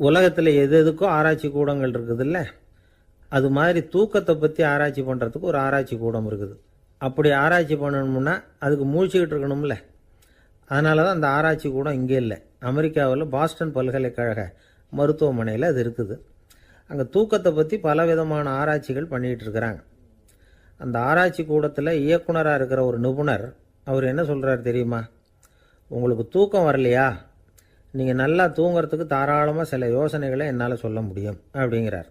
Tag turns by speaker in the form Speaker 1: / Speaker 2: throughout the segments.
Speaker 1: உலகத்தில் எது எதுக்கோ ஆராய்ச்சி கூடங்கள் இருக்குதுல்ல, அது மாதிரி தூக்கத்தை பற்றி ஆராய்ச்சி பண்ணுறதுக்கு ஒரு ஆராய்ச்சி கூடம் இருக்குது. அப்படி ஆராய்ச்சி பண்ணணும்னா அதுக்கு மூழ்கிக்கிட்டு இருக்கணும்ல. அதனால தான் அந்த ஆராய்ச்சி கூடம் இங்கே இல்லை. அமெரிக்காவில் பாஸ்டன் பல்கலைக்கழக மருத்துவமனையில் அது இருக்குது. அங்கே தூக்கத்தை பற்றி பலவிதமான ஆராய்ச்சிகள் பண்ணிகிட்டு இருக்கிறாங்க. அந்த ஆராய்ச்சி கூடத்தில் இயக்குனராக இருக்கிற ஒரு நிபுணர் அவர் என்ன சொல்கிறார் தெரியுமா? உங்களுக்கு தூக்கம் வரலையா, நீங்கள் நல்லா தூங்கிறதுக்கு தாராளமாக சில யோசனைகளை என்னால் சொல்ல முடியும் அப்படிங்கிறார்.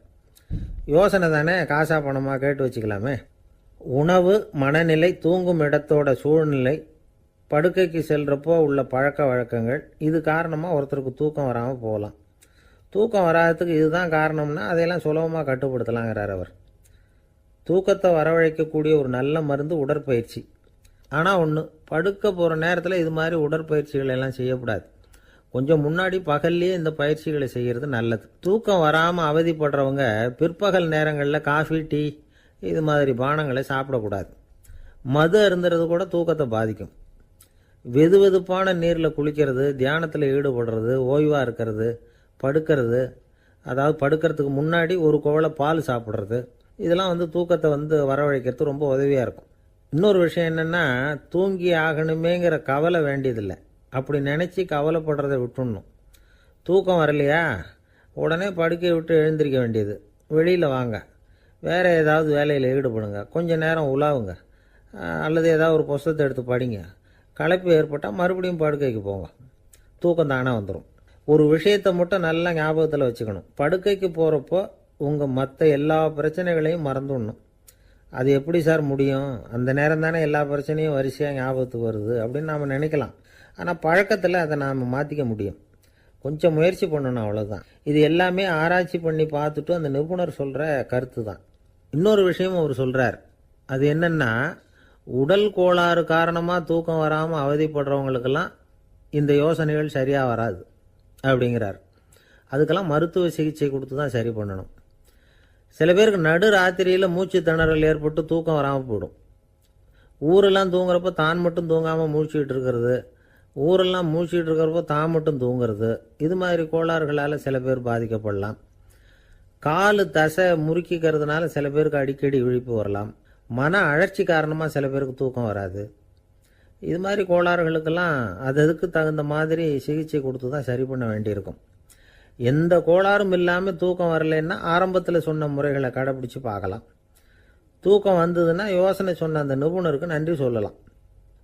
Speaker 1: யோசனை தானே, காசா பணமாக கேட்டு வச்சுக்கலாமே. உணவு, மனநிலை, தூங்கும் இடத்தோட சூழ்நிலை, படுக்கைக்கு செல்கிறப்போ உள்ள பழக்க வழக்கங்கள், இது காரணமாக ஒருத்தருக்கு தூக்கம் வராமல் போகலாம். தூக்கம் வராததுக்கு இதுதான் காரணம்னா அதையெல்லாம் சுலபமாக கட்டுப்படுத்தலாங்கிறார் அவர். தூக்கத்தை வரவழைக்கக்கூடிய ஒரு நல்ல மருந்து உடற்பயிற்சி. ஆனால் ஒன்று, படுக்க போகிற நேரத்தில் இது மாதிரி உடற்பயிற்சிகள் எல்லாம் செய்யக்கூடாது. கொஞ்சம் முன்னாடி பகல்லையே இந்த பயிற்சிகளை செய்கிறது நல்லது. தூக்கம் வராமல் அவதிப்படுறவங்க பிற்பகல் நேரங்களில் காஃபி, டீ இது மாதிரி பானங்களை சாப்பிடக்கூடாது. மது அருந்துறது கூட தூக்கத்தை பாதிக்கும். வெது வெதுப்பான நீரில் குளிக்கிறது, தியானத்தில் ஈடுபடுறது, ஓய்வாக இருக்கிறது, படுக்கிறது, அதாவது படுக்கிறதுக்கு முன்னாடி ஒரு குவளை பால் சாப்பிட்றது, இதெல்லாம் தூக்கத்தை வரவழைக்கிறது ரொம்ப உதவியாக இருக்கும். இன்னொரு விஷயம் என்னென்னா, தூங்கி ஆகணுமேங்கிற கவலை வேண்டியதில்லை. அப்படி நினச்சி கவலைப்படுறதை விட்டுடணும். தூக்கம் வரலையா, உடனே படுக்கையை விட்டு எழுந்திருக்க வேண்டியது. வெளியில் வாங்க, வேறு ஏதாவது வேலையில் ஈடுபடுங்க, கொஞ்சம் நேரம் உலாவுங்க, அல்லது ஏதாவது ஒரு புஸ்தகத்தை எடுத்து படிங்க. களைப்பு ஏற்பட்டால் மறுபடியும் படுக்கைக்கு போங்க. தூக்கம் தானே வந்துடும். ஒரு விஷயத்தை மட்டும் நல்லா ஞாபகத்தில் வச்சுக்கணும். படுக்கைக்கு போகிறப்போ உங்கள் மற்ற எல்லா பிரச்சனைகளையும் மறந்துடணும். அது எப்படி சார் முடியும்? அந்த நேரம் தானே எல்லா பிரச்சனையும் வரிசையாக ஞாபகத்துக்கு வருது அப்படின்னு நாம் நினைக்கலாம். ஆனால் பழக்கத்தில் அதை நாம் மாற்றிக்க முடியும். கொஞ்சம் முயற்சி பண்ணணும், அவ்வளோதான். இது எல்லாமே ஆராய்ச்சி பண்ணி பார்த்துட்டு அந்த நிபுணர் சொல்கிற கருத்து தான். இன்னொரு விஷயமும் அவர் சொல்கிறார். அது என்னென்னா, உடல் கோளாறு காரணமாக தூக்கம் வராமல் அவதிப்படுறவங்களுக்கெல்லாம் இந்த யோசனைகள் சரியாக வராது அப்படிங்கிறார். அதுக்கெல்லாம் மருத்துவ சிகிச்சை கொடுத்து தான் சரி பண்ணணும். சில பேருக்கு நடு ராத்திரியில் மூச்சு திணறல் ஏற்பட்டு தூக்கம் வராமல் போயிடும். ஊரெல்லாம் தூங்குறப்போ தான் மட்டும் தூங்காமல் மூழ்கிட்டு இருக்கிறது, ஊரெல்லாம் மூழ்கிட்டு இருக்கிறப்போ தான் மட்டும் தூங்குறது, இது மாதிரி கோளாறுகளால் சில பேர் பாதிக்கப்படலாம். காலு தசை முறுக்கிக்கிறதுனால சில பேருக்கு அடிக்கடி விழிப்பு வரலாம். மன அழற்சி காரணமாக சில பேருக்கு தூக்கம் வராது. இது மாதிரி கோளாறுகளுக்கெல்லாம் அதுக்கு தகுந்த மாதிரி சிகிச்சை கொடுத்து தான் சரி பண்ண வேண்டியிருக்கும். எந்த கோளாறும் இல்லாமல் தூக்கம் வரலைன்னா ஆரம்பத்தில் சொன்ன முறைகளை கடைப்பிடிச்சு பார்க்கலாம். தூக்கம் வந்ததுன்னா யோசனை சொன்ன அந்த நிபுணருக்கு நன்றி சொல்லலாம்.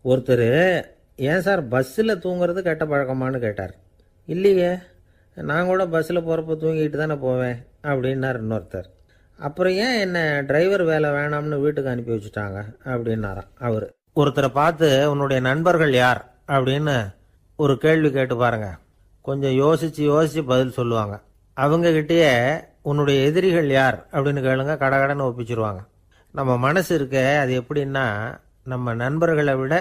Speaker 1: ஒருத்தர், ஏன் சார் பஸ்ஸில் தூங்குறது கெட்ட பழக்கமானு கேட்டார். இல்லையே, நான் கூட பஸ்ஸில் போகிறப்ப தூங்கிட்டு தானே போவேன் அப்படின்னார் இன்னொருத்தர். அப்புறம் ஏன் என்ன டிரைவர் வேலை வேணாம்னு வீட்டுக்கு அனுப்பி வச்சுட்டாங்க அப்படின்னாராம் அவர். ஒருத்தரை பார்த்து உன்னுடைய நண்பர்கள் யார் அப்படின்னு ஒரு கேள்வி கேட்டு பாருங்க. கொஞ்சம் யோசிச்சு பதில் சொல்லுவாங்க. அவங்ககிட்டயே உன்னுடைய எதிரிகள் யார் அப்படின்னு கேளுங்க, கடகடன்னு ஒப்பிச்சிருவாங்க. நம்ம மனசு இருக்க, அது எப்படின்னா, நம்ம நண்பர்களை விட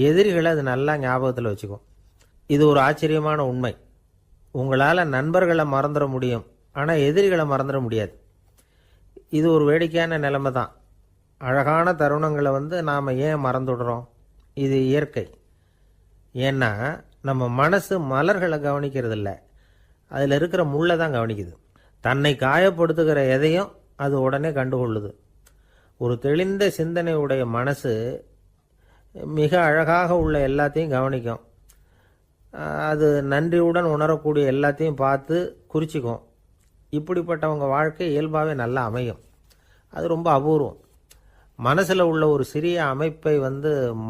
Speaker 1: எதிரிகளை அது நல்லா ஞாபகத்தில் வச்சுக்கும். இது ஒரு ஆச்சரியமான உண்மை. உங்களால் நண்பர்களை மறந்துட முடியும், ஆனால் எதிரிகளை மறந்துட முடியாது. இது ஒரு வேடிக்கையான நிலைமை தான். அழகான தருணங்களை நாம் ஏன் மறந்துடுறோம்? இது இயற்கை. ஏன்னா நம்ம மனசு மலர்களை கவனிக்கிறது இல்லை, அதில் இருக்கிற முள்ளை தான் கவனிக்குது. தன்னை காயப்படுத்துகிற எதையும் அது உடனே கண்டுகொள்ளுது. ஒரு தெளிந்த சிந்தனை உடைய மனசு மிக அழகாக உள்ள எல்லாத்தையும் கவனிக்கும். அது நன்றியுடன் உணரக்கூடிய எல்லாத்தையும் பார்த்து குறிச்சிக்கும். இப்படிப்பட்டவங்க வாழ்க்கை இயல்பாகவே நல்லா அமையும். அது ரொம்ப அபூர்வம். மனசில் உள்ள ஒரு சிறிய அமைப்பை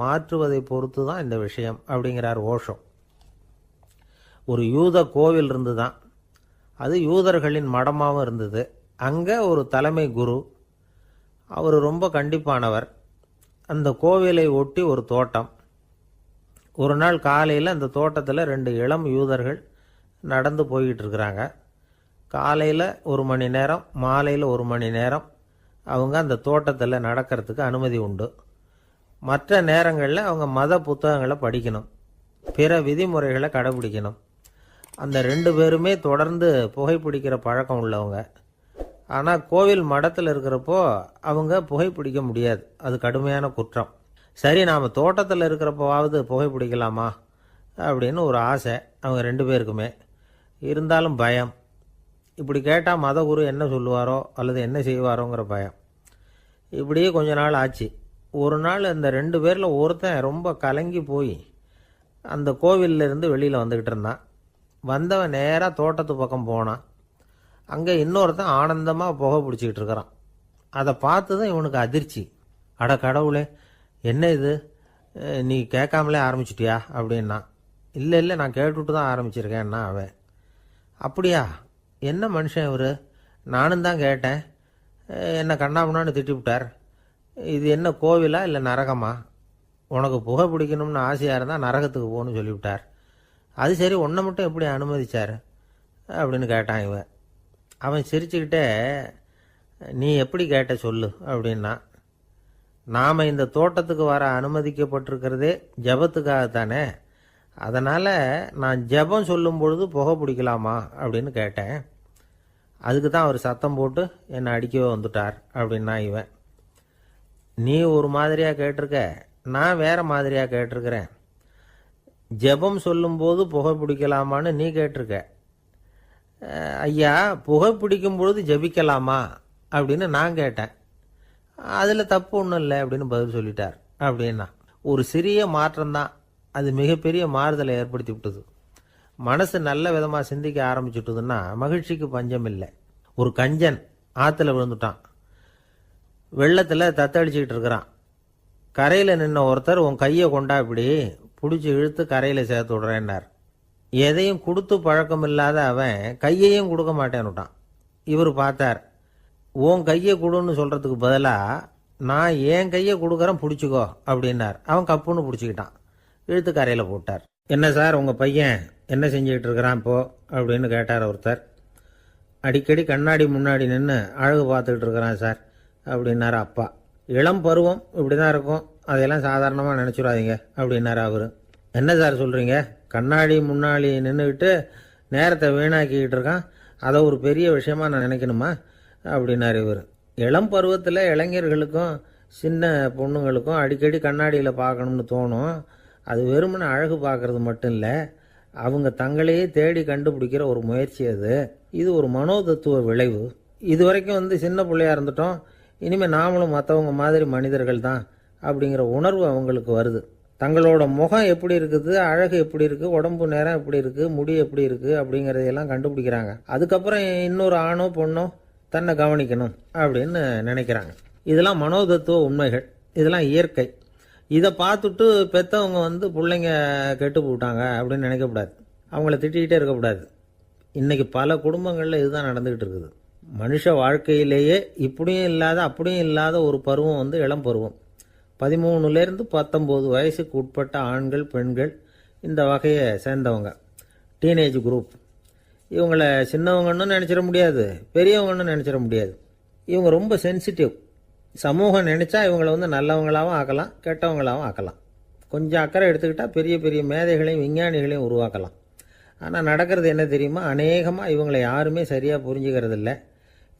Speaker 1: மாற்றுவதை பொறுத்து தான் இந்த விஷயம் அப்படிங்கிறார் ஓஷோ. ஒரு யூத கோவில் இருந்து தான், அது யூதர்களின் மடமாகவும் இருந்தது. அங்கே ஒரு தலைமை குரு, அவர் ரொம்ப கண்டிப்பானவர். அந்த கோவிலை ஒட்டி ஒரு தோட்டம். ஒரு நாள் காலையில் அந்த தோட்டத்தில் 2 இளம் யூதர்கள் நடந்து போய்கிட்டு இருக்கிறாங்க. காலையில் 1 மணி நேரம், மாலையில் 1 மணி நேரம் அவங்க அந்த தோட்டத்தில் நடக்கிறதுக்கு அனுமதி உண்டு. மற்ற நேரங்களில் அவங்க மத புத்தகங்களை படிக்கணும், பிற விதிமுறைகளை கடைபிடிக்கணும். அந்த 2 பேருமே தொடர்ந்து புகைப்பிடிக்கிற பழக்கம் உள்ளவங்க. ஆனால் கோவில் மடத்தில் இருக்கிறப்போ அவங்க புகைப்பிடிக்க முடியாது, அது கடுமையான குற்றம். சரி, நாம் தோட்டத்தில் இருக்கிறப்போவாவது புகைப்பிடிக்கலாமா அப்படின்னு ஒரு ஆசை அவங்க 2 பேருக்குமே. இருந்தாலும் பயம். இப்படி கேட்டால் மதகுரு என்ன சொல்லுவாரோ அல்லது என்ன செய்வாரோங்கிற பயம். இப்படியே கொஞ்ச நாள் ஆச்சு. ஒரு நாள் அந்த 2 பேரில் ஒருத்தன் ரொம்ப கலங்கி போய் அந்த கோவிலிருந்து வெளியில் வந்துக்கிட்டு இருந்தான். வந்தவன் நேராக தோட்டத்து பக்கம் போனான். அங்கே இன்னொருத்தன் ஆனந்தமாக புகை பிடிச்சிக்கிட்டு இருக்கிறான். அதை பார்த்து தான் இவனுக்கு அதிர்ச்சி. அட கடவுளே, என்ன இது, நீ கேட்காமலே ஆரம்பிச்சிட்டியா அப்படின்னா. இல்லை இல்லை, நான் கேட்டுவிட்டு தான் ஆரம்பிச்சிருக்கேன்னா அவன். அப்படியா, என்ன மனுஷன் இவர், நானும் தான் கேட்டேன், என்ன கண்ணாமுன்னான்னு திட்டிவிட்டார். இது என்ன கோவிலா இல்லை நரகமா? உனக்கு புகை பிடிக்கணும்னு ஆசையாக இருந்தால் நரகத்துக்கு போகணும்னு சொல்லிவிட்டார். அது சரி, உன்னை மட்டும் எப்படி அனுமதிச்சார் அப்படின்னு கேட்டான் இவன். அவன் சிரிச்சுக்கிட்டே, நீ எப்படி கேட்ட சொல்லு அப்படின்னா. நாம் இந்த தோட்டத்துக்கு வர அனுமதிக்கப்பட்டிருக்கிறதே ஜபத்துக்காகத்தானே, அதனால் நான் ஜபம் சொல்லும் பொழுது புகை பிடிக்கலாமா அப்படின்னு கேட்டேன். அதுக்கு தான் அவர் சத்தம் போட்டு என்னை அடிக்கவே வந்துட்டார் அப்படின்னா இவன். நீ ஒரு மாதிரியாக கேட்டிருக்க, நான் வேறு மாதிரியாக கேட்டிருக்கிறேன். ஜபம் சொல்லும்போது புகை பிடிக்கலாமான்னு நீ கேட்டிருக்க. ஐயா, புகை பிடிக்கும் பொழுது ஜபிக்கலாமா அப்படின்னு நான் கேட்டேன். அதில் தப்பு ஒன்றும் இல்லை அப்படின்னு பதில் சொல்லிட்டார் அப்படின்னா. ஒரு சிறிய மாற்றம்தான் அது மிகப்பெரிய மாறுதலை ஏற்படுத்தி விட்டது. மனசு நல்ல விதமாக சிந்திக்க ஆரம்பிச்சுட்டுதுன்னா மகிழ்ச்சிக்கு பஞ்சம் இல்லை. ஒரு கஞ்சன் ஆற்றுல விழுந்துட்டான். வெள்ளத்தில் தத்தளிச்சுக்கிட்டு இருக்கிறான். கரையில் நின்ன ஒருத்தர், உன் கையை கொண்டா இப்படி பிடிச்சி இழுத்து கரையில் சேர்த்து விடுறேன்னார். எதையும் கொடுத்து பழக்கம் இல்லாத அவன் கையையும் கொடுக்க மாட்டேன்னுட்டான். இவர் பார்த்தார். உன் கையை கொடுன்னு சொல்கிறதுக்கு பதிலாக நான் என் கையை கொடுக்குறேன் பிடிச்சிக்கோ அப்படின்னார். அவன் கப்புன்னு பிடிச்சிக்கிட்டான். இழுத்து கரையில் போட்டார். என்ன சார், உங்கள் பையன் என்ன செஞ்சுக்கிட்டு இருக்கிறான் இப்போ அப்படின்னு கேட்டார் ஒருத்தர். அடிக்கடி கண்ணாடி முன்னாடி நின்று அழகு பார்த்துக்கிட்டு இருக்கிறான் சார் அப்படின்னாரு அப்பா. இளம் பருவம் இப்படி தான் இருக்கும், அதையெல்லாம் சாதாரணமாக நினச்சிடாதீங்க அப்படின்னாரு அவர். என்ன சார் சொல்கிறீங்க, கண்ணாடி முன்னாடி நின்றுக்கிட்டு நேரத்தை வீணாக்கிக்கிட்டு இருக்கான், அதை ஒரு பெரிய விஷயமா நான் நினைக்கணுமா அப்படின்னாரு இவர். இளம் பருவத்தில் இளைஞர்களுக்கும் சின்ன பொண்ணுங்களுக்கும் அடிக்கடி கண்ணாடியில் பார்க்கணும்னு தோணும். அது வெறுமனே அழகு பார்க்கறது மட்டும் இல்லை, அவங்க தங்களையே தேடி கண்டுபிடிக்கிற ஒரு முயற்சி அது. இது ஒரு மனோதத்துவ விளைவு. இது வரைக்கும் சின்ன பிள்ளையா இருந்துட்டோம், இனிமேல் நாமளும் மற்றவங்க மாதிரி மனிதர்கள் தான் அப்படிங்கிற உணர்வு அவங்களுக்கு வருது. தங்களோட முகம் எப்படி இருக்குது, அழகு எப்படி இருக்குது, உடம்பு நேரம் எப்படி இருக்குது, முடி எப்படி இருக்குது அப்படிங்கிறதையெல்லாம் கண்டுபிடிக்கிறாங்க. அதுக்கப்புறம் இன்னொரு ஆணோ பொண்ணோ தன்னை கவனிக்கணும் அப்படின்னு நினைக்கிறாங்க. இதெல்லாம் மனோதத்துவ உண்மைகள், இதெல்லாம் இயற்கை. இதை பார்த்துட்டு பெற்றவங்க பிள்ளைங்க கெட்டு போட்டாங்க அப்படின்னு நினைக்கக்கூடாது, அவங்கள திட்டிக்கிட்டே இருக்கக்கூடாது. இன்றைக்கி பல குடும்பங்களில் இதுதான் நடந்துக்கிட்டு இருக்குது. மனுஷ வாழ்க்கையிலேயே இப்படியும் இல்லாத அப்படியும் இல்லாத ஒரு பருவம் இளம் பருவம். 13லேருந்து 19 வயசுக்கு உட்பட்ட ஆண்கள் பெண்கள் இந்த வகையை சேர்ந்தவங்க, டீனேஜ் குரூப். இவங்களை சின்னவங்கன்னு நினச்சிட முடியாது, பெரியவங்கன்னு நினச்சிட முடியாது. இவங்க ரொம்ப சென்சிட்டிவ். சமூகம் நினச்சா இவங்களை நல்லவங்களாகவும் ஆக்கலாம், கெட்டவங்களாகவும் ஆக்கலாம். கொஞ்சம் அக்கறை எடுத்துக்கிட்டால் பெரிய பெரிய மேதைகளையும் விஞ்ஞானிகளையும் உருவாக்கலாம். ஆனால் நடக்கிறது என்ன தெரியுமா, அநேகமாக இவங்களை யாருமே சரியாக புரிஞ்சுக்கிறது இல்லை,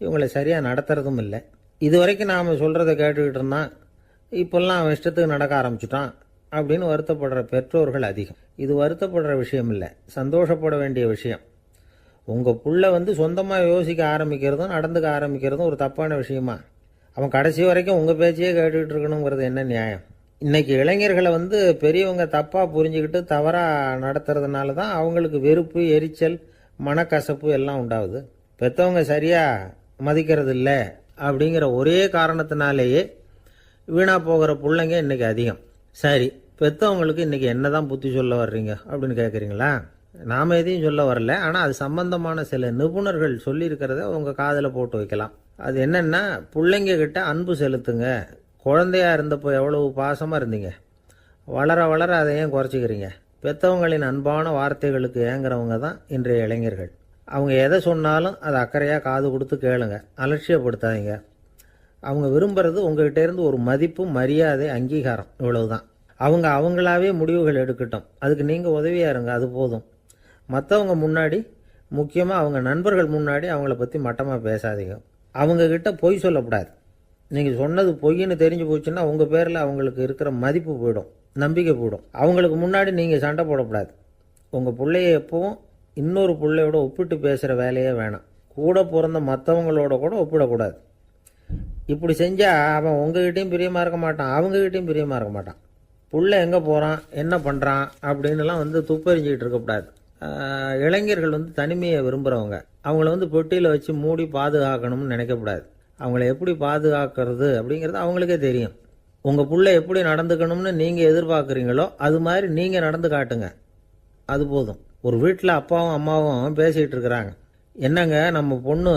Speaker 1: இவங்களை சரியாக நடத்துறதும் இல்லை. இது வரைக்கும் நாம் சொல்கிறத கேட்டுக்கிட்டு இருந்தான், இப்போல்லாம் அவன் இஷ்டத்துக்கு நடக்க ஆரம்பிச்சுட்டான் அப்படின்னு வருத்தப்படுற பெற்றோர்கள் அதிகம். இது வருத்தப்படுற விஷயம் இல்லை, சந்தோஷப்பட வேண்டிய விஷயம். உங்கள் புள்ள சொந்தமாக யோசிக்க ஆரம்பிக்கிறதும் நடந்துக்க ஆரம்பிக்கிறதும் ஒரு தப்பான விஷயமா? அவன் கடைசி வரைக்கும் உங்கள் பேச்சையே கேட்டுக்கிட்டு இருக்கணுங்கிறது என்ன நியாயம்? இன்றைக்கி இளைஞர்களை பெரியவங்க தப்பாக புரிஞ்சுக்கிட்டு தவறாக நடத்துறதுனால தான் அவங்களுக்கு வெறுப்பு, எரிச்சல், மனக்கசப்பு எல்லாம் உண்டாகுது. பெற்றவங்க சரியாக மதிக்கிறது இல்லை அப்படிங்கிற ஒரே காரணத்தினாலேயே வீணாக போகிற பிள்ளைங்க இன்றைக்கி அதிகம். சரி, பெற்றவங்களுக்கு இன்றைக்கி என்ன தான் புத்தி சொல்ல வர்றீங்க அப்படின்னு கேட்குறீங்களா? நாம் எதையும் சொல்ல வரல, ஆனால் அது சம்பந்தமான சில நிபுணர்கள் சொல்லியிருக்கிறத உங்கள் காதில் போட்டு வைக்கலாம். அது என்னென்னா, பிள்ளைங்க கிட்ட அன்பு செலுத்துங்க. குழந்தையா இருந்தப்போ எவ்வளவு பாசமாக இருந்தீங்க, வளர வளர அதை ஏன் குறைச்சிக்கிறீங்க? பெற்றவங்களின் அன்பான வார்த்தைகளுக்கு ஏங்குறவங்க தான் இன்றைய இளைஞர்கள். அவங்க எதை சொன்னாலும் அதை அக்கறையாக காது கொடுத்து கேளுங்க, அலட்சியப்படுத்தாதீங்க. அவங்க விரும்புகிறது உங்ககிட்ட இருந்து ஒரு மதிப்பு, மரியாதை, அங்கீகாரம், இவ்வளவுதான். அவங்க அவங்களாவே முடிவுகள் எடுக்கட்டும், அதுக்கு நீங்கள் உதவியாக இருங்க, அது போதும். மற்றவங்க முன்னாடி, முக்கியமாக அவங்க நண்பர்கள் முன்னாடி அவங்கள பற்றி மட்டமாக பேசாதீங்க. அவங்கக்கிட்ட பொய் சொல்லக்கூடாது. நீங்கள் சொன்னது பொய்ன்னு தெரிஞ்சு போச்சுன்னா உங்கள் பேரில் அவங்களுக்கு இருக்கிற மதிப்பு போயிடும், நம்பிக்கை போயிடும். அவங்களுக்கு முன்னாடி நீங்கள் சண்டை போடக்கூடாது. உங்கள் பிள்ளைய எப்பவும் இன்னொரு பிள்ளையோட ஒப்பிட்டு பேசுகிற வேலையே வேணாம். கூட பிறந்த மற்றவங்களோட கூட ஒப்பிடக்கூடாது. இப்படி செஞ்சால் அவன் உங்ககிட்டையும் பிரியமாக இருக்க மாட்டான், அவங்ககிட்டையும் பிரியமாக இருக்க மாட்டான். புள்ள எங்கே போகிறான், என்ன பண்ணுறான் அப்படின்னுலாம் துப்பறிஞ்சிக்கிட்டு இருக்கக்கூடாது. இளைஞர்கள் தனிமையை விரும்புகிறவங்க. அவங்கள பெட்டியில் வச்சு மூடி பாதுகாக்கணும்னு நினைக்கக்கூடாது. அவங்கள எப்படி பாதுகாக்கிறது அப்படிங்கிறது அவங்களுக்கே தெரியும். உங்கள் புள்ள எப்படி நடந்துக்கணும்னு நீங்கள் எதிர்பார்க்குறீங்களோ அது மாதிரி நீங்கள் நடந்து காட்டுங்க, அது போதும். ஒரு வீட்டில் அப்பாவும் அம்மாவும் பேசிகிட்டு இருக்கிறாங்க. என்னங்க நம்ம பொண்ணு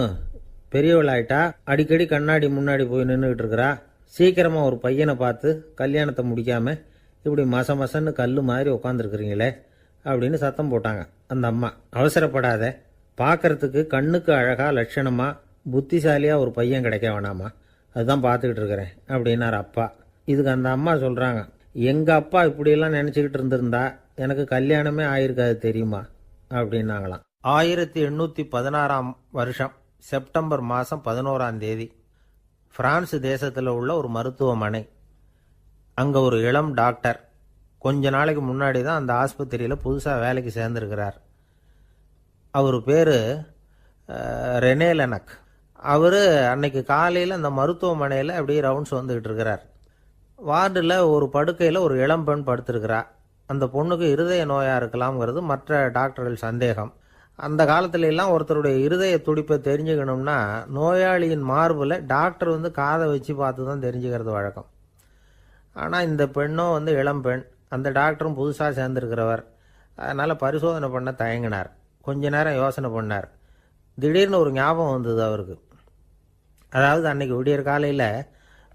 Speaker 1: பெரியவளாயிட்டா, அடிக்கடி கண்ணாடி முன்னாடி போய் நின்றுக்கிட்டு இருக்கிறா, சீக்கிரமாக ஒரு பையனை பார்த்து கல்யாணத்தை முடிக்காமல் இப்படி மசன்னு கல் மாதிரி உட்காந்துருக்குறீங்களே அப்படின்னு சத்தம் போட்டாங்க அந்த அம்மா. அவசரப்படாத, பார்க்கறதுக்கு கண்ணுக்கு அழகாக லட்சணமாக புத்திசாலியாக ஒரு பையன் கிடைக்க வேணாமா, அதுதான் பார்த்துக்கிட்டு இருக்கிறேன் அப்படின்னார் அப்பா. இதுக்கு அந்த அம்மா சொல்கிறாங்க, எங்கள் அப்பா இப்படியெல்லாம் நினச்சிக்கிட்டு இருந்திருந்தா எனக்கு கல்யாணமே ஆயிருக்காது தெரியுமா அப்படின்னாங்களாம். 1816 வருஷம் செப்டம்பர் மாதம் 11 பிரான்ஸ் தேசத்தில் உள்ள ஒரு மருத்துவமனை. அங்கே ஒரு இளம் டாக்டர் கொஞ்ச நாளைக்கு முன்னாடி தான் அந்த ஆஸ்பத்திரியில் புதுசாக வேலைக்கு சேர்ந்துருக்கிறார். அவர் பேர் ரெனே லெனக். அவர் அன்னைக்கு காலையில் அந்த மருத்துவமனையில் அப்படியே ரவுண்ட்ஸ் வந்துக்கிட்டு இருக்கிறார். வார்டில் ஒரு படுக்கையில் ஒரு இளம் பெண் படுத்திருக்கிறா. அந்த பொண்ணுக்கு இருதய நோயாக இருக்கலாம்ங்கிறது மற்ற டாக்டர்கள் சந்தேகம். அந்த காலத்துல எல்லாம் ஒருத்தருடைய இருதய துடிப்பை தெரிஞ்சுக்கணும்னா நோயாளியின் மார்பில் டாக்டர் காதை வச்சு பார்த்து தான் தெரிஞ்சுக்கிறது வழக்கம். ஆனால் இந்த பெண்ணும் இளம் பெண், அந்த டாக்டரும் புதுசாக சேர்ந்துருக்கிறவர். அதனால் பரிசோதனை பண்ண தயங்கினார். கொஞ்ச நேரம் யோசனை பண்ணார். திடீர்னு ஒரு ஞாபகம் வந்தது அவருக்கு. அதாவது அன்னைக்கு விடியற் காலையில்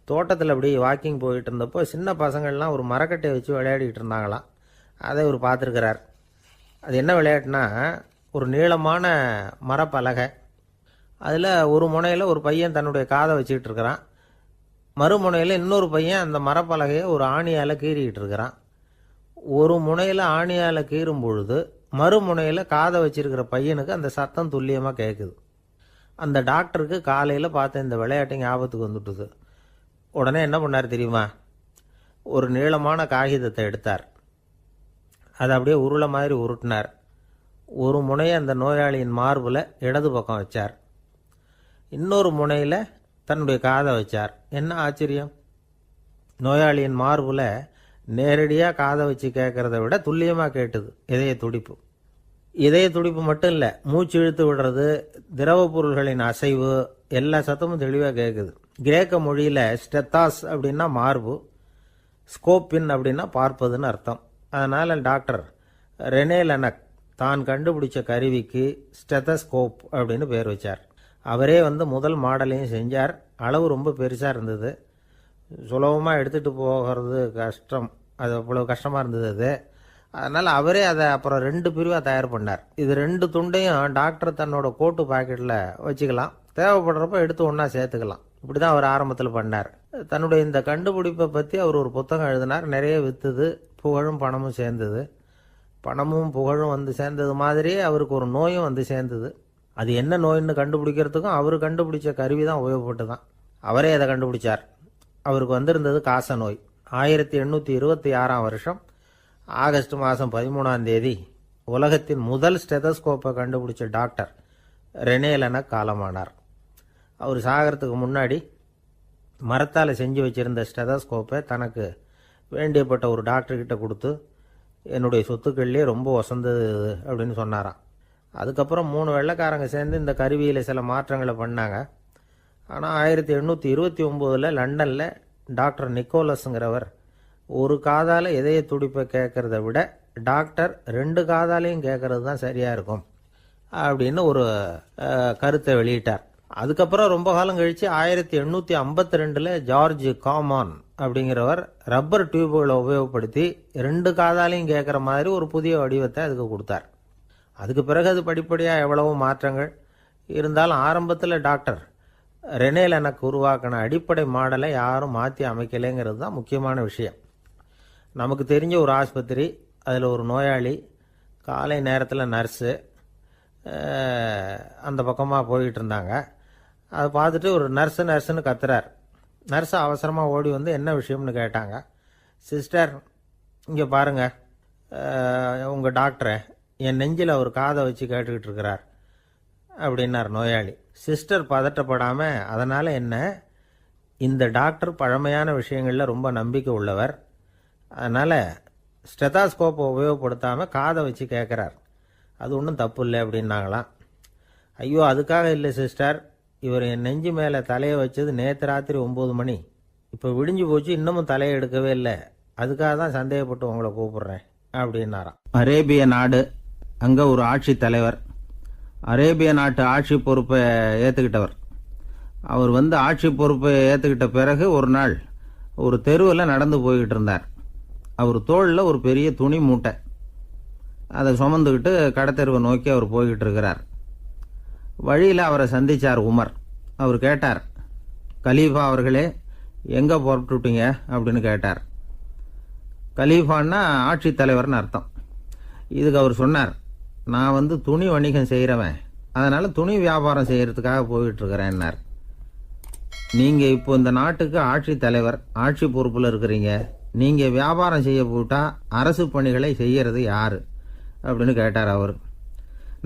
Speaker 1: தோட்டத்தில் அப்படி வாக்கிங் போயிட்டு இருந்தப்போ சின்ன பசங்கள்லாம் ஒரு மரக்கட்டையை வச்சு விளையாடிட்டு இருந்தாங்களாம். அதை இவர் பார்த்துருக்கிறார். அது என்ன விளையாட்டுனா, ஒரு நீளமான மரப்பலகை, அதில் ஒரு முனையில் ஒரு பையன் தன்னுடைய காதை வச்சுக்கிட்டு இருக்கிறான், மறுமுனையில் இன்னொரு பையன் அந்த மரப்பலகையை ஒரு ஆணியால் கீறிக்கிட்டு இருக்கிறான். ஒரு முனையில் ஆணியால் கீறும் பொழுது மறுமுனையில் காதை வச்சிருக்கிற பையனுக்கு அந்த சத்தம் துல்லியமாக கேட்குது. அந்த டாக்டருக்கு காலையில் பார்த்த இந்த விளையாட்டு ஞாபகத்துக்கு வந்துட்டுது. உடனே என்ன பண்ணார் தெரியுமா, ஒரு நீளமான காகிதத்தை எடுத்தார். அதை அப்படியே உருளை மாதிரி உருட்டினார். ஒரு முனையை அந்த நோயாளியின் மார்பில் இடது பக்கம் வச்சார், இன்னொரு முனையில் தன்னுடைய காதை வச்சார். என்ன ஆச்சரியம், நோயாளியின் மார்பில் நேரடியாக காதை வச்சு கேட்குறத விட துல்லியமாக கேட்டுது இதய துடிப்பு. இதய துடிப்பு மட்டும் இல்லை, மூச்சு இழுத்து விடுறது, திரவ பொருள்களின் அசைவு, எல்லா சத்தமும் தெளிவாக கேட்குது. கிரேக்க மொழியில் ஸ்டெத்தாஸ் அப்படின்னா மார்பு, ஸ்கோப்பின் அப்படின்னா பார்ப்பதுன்னு அர்த்தம். அதனால் டாக்டர் ரெனே லெனக் தான் கண்டுபிடிச்ச கருவிக்கு ஸ்டெத்தஸ்கோப் அப்படின்னு பேர் வச்சார். அவரே முதல் மாடலையும் செஞ்சார். அளவு ரொம்ப பெருசாக இருந்தது, சுலபமாக எடுத்துகிட்டு போகிறது கஷ்டம், அது அவ்வளோ கஷ்டமாக இருந்தது அது. அதனால் அவரே அதை அப்புறம் 2 பிரிவாக தயார் பண்ணார். இது 2 துண்டையும் டாக்டர் தன்னோட கோட்டு பாக்கெட்டில் வச்சுக்கலாம், தேவைப்படுறப்ப எடுத்து ஒன்றா சேர்த்துக்கலாம். இப்படி தான் அவர் ஆரம்பத்தில் பண்ணார். தன்னுடைய இந்த கண்டுபிடிப்பை பற்றி அவர் ஒரு புத்தகம் எழுதினார். நிறைய விற்றுது, புகழும் பணமும் சேர்ந்தது. பணமும் புகழும் சேர்ந்தது மாதிரியே அவருக்கு ஒரு நோயும் சேர்ந்தது. அது என்ன நோயின்னு கண்டுபிடிக்கிறதுக்கும் அவர் கண்டுபிடிச்ச கருவி தான் உபயோகப்பட்டு தான். அவரே அதை கண்டுபிடிச்சார். அவருக்கு வந்திருந்தது காச நோய். 1826 வருஷம் ஆகஸ்ட் மாதம் 13 உலகத்தின் முதல் ஸ்டெதஸ்கோப்பை கண்டுபிடிச்ச டாக்டர் ரெனே லெனக் காலமானார். அவர் சாகிறதுக்கு முன்னாடி மரத்தால் செஞ்சு வச்சிருந்த ஸ்டெதஸ்கோப்பை தனக்கு வேண்டியப்பட்ட ஒரு டாக்டர்கிட்ட கொடுத்து, என்னுடைய சொத்துக்கள்லேயே ரொம்ப வசந்தது அப்படின்னு சொன்னாராம். அதுக்கப்புறம் 3 வெள்ளைக்காரங்க சேர்ந்து இந்த கருவியில் சில மாற்றங்களை பண்ணாங்க. ஆனால் 1829 லண்டனில் டாக்டர் நிக்கோலஸுங்கிறவர் ஒரு காதால் இதய துடிப்பை கேட்குறத விட டாக்டர் 2 காதாலையும் கேட்கறது தான் சரியாக இருக்கும் அப்படின்னு ஒரு கருத்தை வெளியிட்டார். அதுக்கப்புறம் ரொம்ப காலம் கழித்து 1852 ஜார்ஜ் காமான் அப்படிங்கிறவர் ரப்பர் டியூபுகளை உபயோகப்படுத்தி 2 காதாலையும் கேட்குற மாதிரி ஒரு புதிய வடிவத்தை அதுக்கு கொடுத்தார். அதுக்கு பிறகு அது படிப்படியாக எவ்வளவோ மாற்றங்கள் இருந்தாலும் ஆரம்பத்தில் டாக்டர் ரெனே லெனக் உருவாக்கின அடிப்படை மாடலை யாரும் மாற்றி அமைக்கலைங்கிறது தான் முக்கியமான விஷயம். நமக்கு தெரிஞ்ச ஒரு ஆஸ்பத்திரி, அதில் ஒரு நோயாளி, காலை நேரத்தில் நர்ஸு அந்த பக்கமாக போயிட்டு இருந்தாங்க. அதை பார்த்துட்டு ஒரு நர்ஸுன்னு கத்துறார். நர்ஸு அவசரமாக ஓடி என்ன விஷயம்னு கேட்டாங்க. சிஸ்டர், இங்கே பாருங்கள், உங்கள் டாக்டரை என் நெஞ்சில் ஒரு காதை வச்சு கேட்டுக்கிட்டு இருக்கிறார் அப்படின்னார் நோயாளி. சிஸ்டர் பதட்டப்படாமல், அதனால் என்ன, இந்த டாக்டர் பழமையான விஷயங்களில் ரொம்ப நம்பிக்கை உள்ளவர், அதனால் ஸ்டெத்தாஸ்கோப்பை உபயோகப்படுத்தாமல் காதை வச்சு கேட்குறார், அது ஒன்றும் தப்பு இல்லை அப்படின்னாங்களாம். ஐயோ, அதுக்காக இல்லை சிஸ்டர், இவர் என் நெஞ்சு மேலே தலையை வச்சது நேற்று ராத்திரி 9 மணி, இப்போ விடிஞ்சு போச்சு, இன்னமும் தலையை எடுக்கவே இல்லை, அதுக்காக தான் சந்தேகப்பட்டு உங்களை கூப்பிடுறேன் அப்படின்னாராம். அரேபிய நாடு, அங்கே ஒரு ஆட்சி தலைவர், அரேபிய நாட்டு ஆட்சி பொறுப்பை ஏற்றுக்கிட்டவர். அவர் ஆட்சி பொறுப்பை ஏற்றுக்கிட்ட பிறகு ஒரு நாள் ஒரு தெருவில் நடந்து போய்கிட்டு இருந்தார். அவர் தோளில் ஒரு பெரிய துணி மூட்டை, அதை சுமந்துக்கிட்டு கடத்தெருவை நோக்கி அவர் போய்கிட்டு இருக்கிறார். வழியில் அவரை சந்திச்சார் உமர். அவர் கேட்டார், கலீஃபா அவர்களே, எங்கே புறப்பட்டுட்டீங்க அப்படின்னு கேட்டார். கலீஃபான்னா ஆட்சி தலைவர்னு அர்த்தம். இதுக்கு அவர் சொன்னார், நான் துணி வணிகம் செய்கிறவன், அதனால் துணி வியாபாரம் செய்கிறதுக்காக போயிட்டுருக்கிறேன்னார். நீங்கள் இப்போ இந்த நாட்டுக்கு ஆட்சி தலைவர், ஆட்சி பொறுப்பில் இருக்கிறீங்க, நீங்கள் வியாபாரம் செய்ய போட்டால் அரசு பணிகளை செய்கிறது யார் அப்படின்னு கேட்டார் அவர்.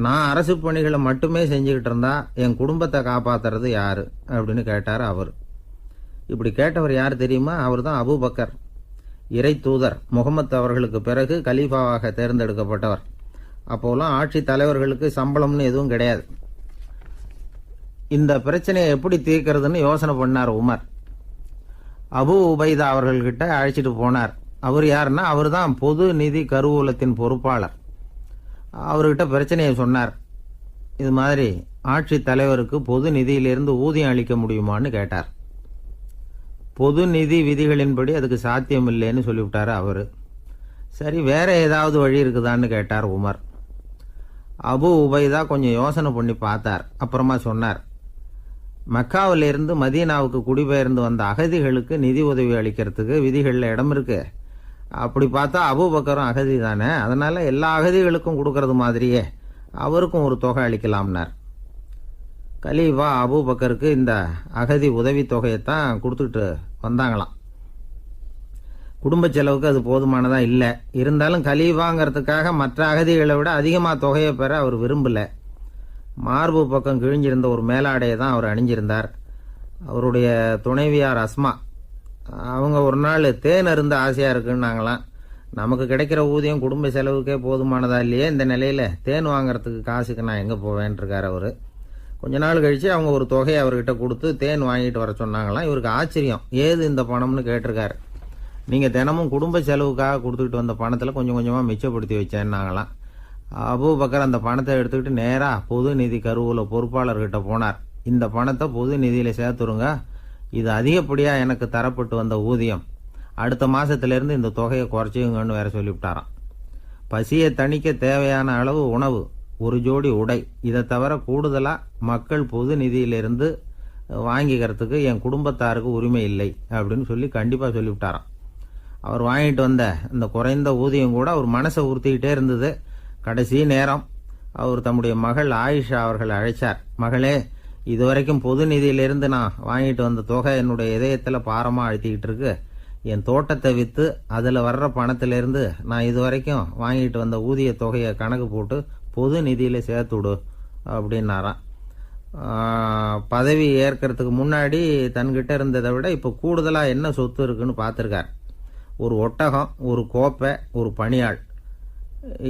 Speaker 1: நான் அரசு பணிகளை மட்டுமே செஞ்சுக்கிட்டு இருந்தா என் குடும்பத்தை காப்பாற்றுறது யார் அப்படின்னு கேட்டார் அவர். இப்படி கேட்டவர் யார் தெரியுமா? அவர் தான் அபூபக்கர், இறை தூதர் முகமது அவர்களுக்கு பிறகு கலீஃபாவாக தேர்ந்தெடுக்கப்பட்டவர். அப்போலாம் ஆட்சி தலைவர்களுக்கு சம்பளம்னு எதுவும் கிடையாது. இந்த பிரச்சனையை எப்படி தீர்க்கிறதுன்னு யோசனை பண்ணார் உமர். அபு உபைதா அவர்கள்கிட்ட அழைச்சிட்டு போனார். அவர் யாருன்னா, அவர் தான் பொது நிதி கருவூலத்தின் பொறுப்பாளர். அவர்கிட்ட பிரச்சனையை சொன்னார். இது மாதிரி ஆட்சி தலைவருக்கு பொது நிதியிலிருந்து ஊதியம் அளிக்க முடியுமான்னு கேட்டார். பொது நிதி விதிகளின்படி அதுக்கு சாத்தியம் இல்லைன்னு சொல்லிவிட்டார் அவர். சரி, வேற ஏதாவது வழி இருக்குதான்னு கேட்டார் உமர். அபு உபைதா கொஞ்சம் யோசனை பண்ணி பார்த்தார். அப்புறமா சொன்னார், மக்காவிலிருந்து மதீனாவுக்கு குடிபெயர்ந்து வந்த அகதிகளுக்கு நிதி உதவி அளிக்கிறதுக்கு விதிகளில் இடம் இருக்கு. அப்படி பார்த்தா அபூபக்கரும் அகதி தானே, அதனால எல்லா அகதிகளுக்கும் கொடுக்கறது மாதிரியே அவருக்கும் ஒரு தொகை அளிக்கலாம்னார். கலீஃபா அபூபக்கருக்கு இந்த அகதி உதவி தொகையைத்தான் கொடுத்துட்டு வந்தாங்களாம். குடும்ப செலவுக்கு அது போதுமானதா இல்லை. இருந்தாலும் கலீஃபாங்கிறதுக்காக மற்ற அகதிகளை விட அதிகமாக தொகையை பெற அவர் விரும்பல. மார்பு பக்கம் கிழிஞ்சிருந்த ஒரு மேலாடையை தான் அவர் அணிஞ்சிருந்தார். அவருடைய துணைவியார் அஸ்மா, அவங்க ஒரு நாள் தேன் அருந்த ஆசையாக இருக்குன்னாங்களாம். நமக்கு கிடைக்கிற ஊதியம் குடும்ப செலவுக்கே போதுமானதா இல்லையே, இந்த நிலையில் தேன் வாங்கிறதுக்கு காசுக்கு நான் எங்கே போவேன்ருக்கார் அவர். கொஞ்ச நாள் கழித்து அவங்க ஒரு தொகையை அவர்கிட்ட கொடுத்து தேன் வாங்கிட்டு வர சொன்னாங்களாம். இவருக்கு ஆச்சரியம், ஏது இந்த பணம்னு கேட்டிருக்காரு. நீங்கள் தினமும் குடும்ப செலவுக்காக கொடுத்துக்கிட்டு வந்த பணத்தில் கொஞ்சம் கொஞ்சமாக மிச்சப்படுத்தி வச்சேன்னாங்களாம். அபூபக்கர் அந்த பணத்தை எடுத்துக்கிட்டு நேராக பொது நிதி கருவூல பொறுப்பாளர்கிட்ட போனார். இந்த பணத்தை பொது நிதியில் சேர்த்துருங்க, இது அதிகப்படியாக எனக்கு தரப்பட்டு வந்த ஊதியம், அடுத்த மாதத்திலேருந்து இந்த தொகையை குறைச்சிங்கன்னு வேற சொல்லிவிட்டாராம். பசியை தணிக்க தேவையான அளவு உணவு, ஒரு ஜோடி உடை, இதை தவிர கூடுதலாக மக்கள் பொது நிதியிலிருந்து வாங்கிக்கிறதுக்கு என் குடும்பத்தாருக்கு உரிமை இல்லை அப்படின்னு சொல்லி கண்டிப்பாக சொல்லிவிட்டாராம். அவர் வாங்கிட்டு வந்த இந்த குறைந்த ஊதியம் கூட அவர் மனசை உறுத்திக்கிட்டே இருந்தது. கடைசி நேரம் அவர் தம்முடைய மகள் ஆயிஷா அவர்களை அழைச்சார். மகளே, இதுவரைக்கும் பொது நிதியிலிருந்து நான் வாங்கிட்டு வந்த தொகை என்னுடைய இதயத்தில் பாரமாக அழுத்திக்கிட்டு இருக்கு. என் தோட்டத்தை விற்று அதில் வர்ற பணத்திலிருந்து நான் இதுவரைக்கும் வாங்கிட்டு வந்த ஊதிய தொகையை கணக்கு போட்டு பொது நிதியில் சேர்த்து விடு அப்படின்னாராம். பதவி ஏற்கிறதுக்கு முன்னாடி தன்கிட்ட இருந்ததை விட இப்போ கூடுதலாக என்ன சொத்து இருக்குன்னு பார்த்துருக்கார். ஒரு ஒட்டகம், ஒரு கோப்பை, ஒரு பணியாள்.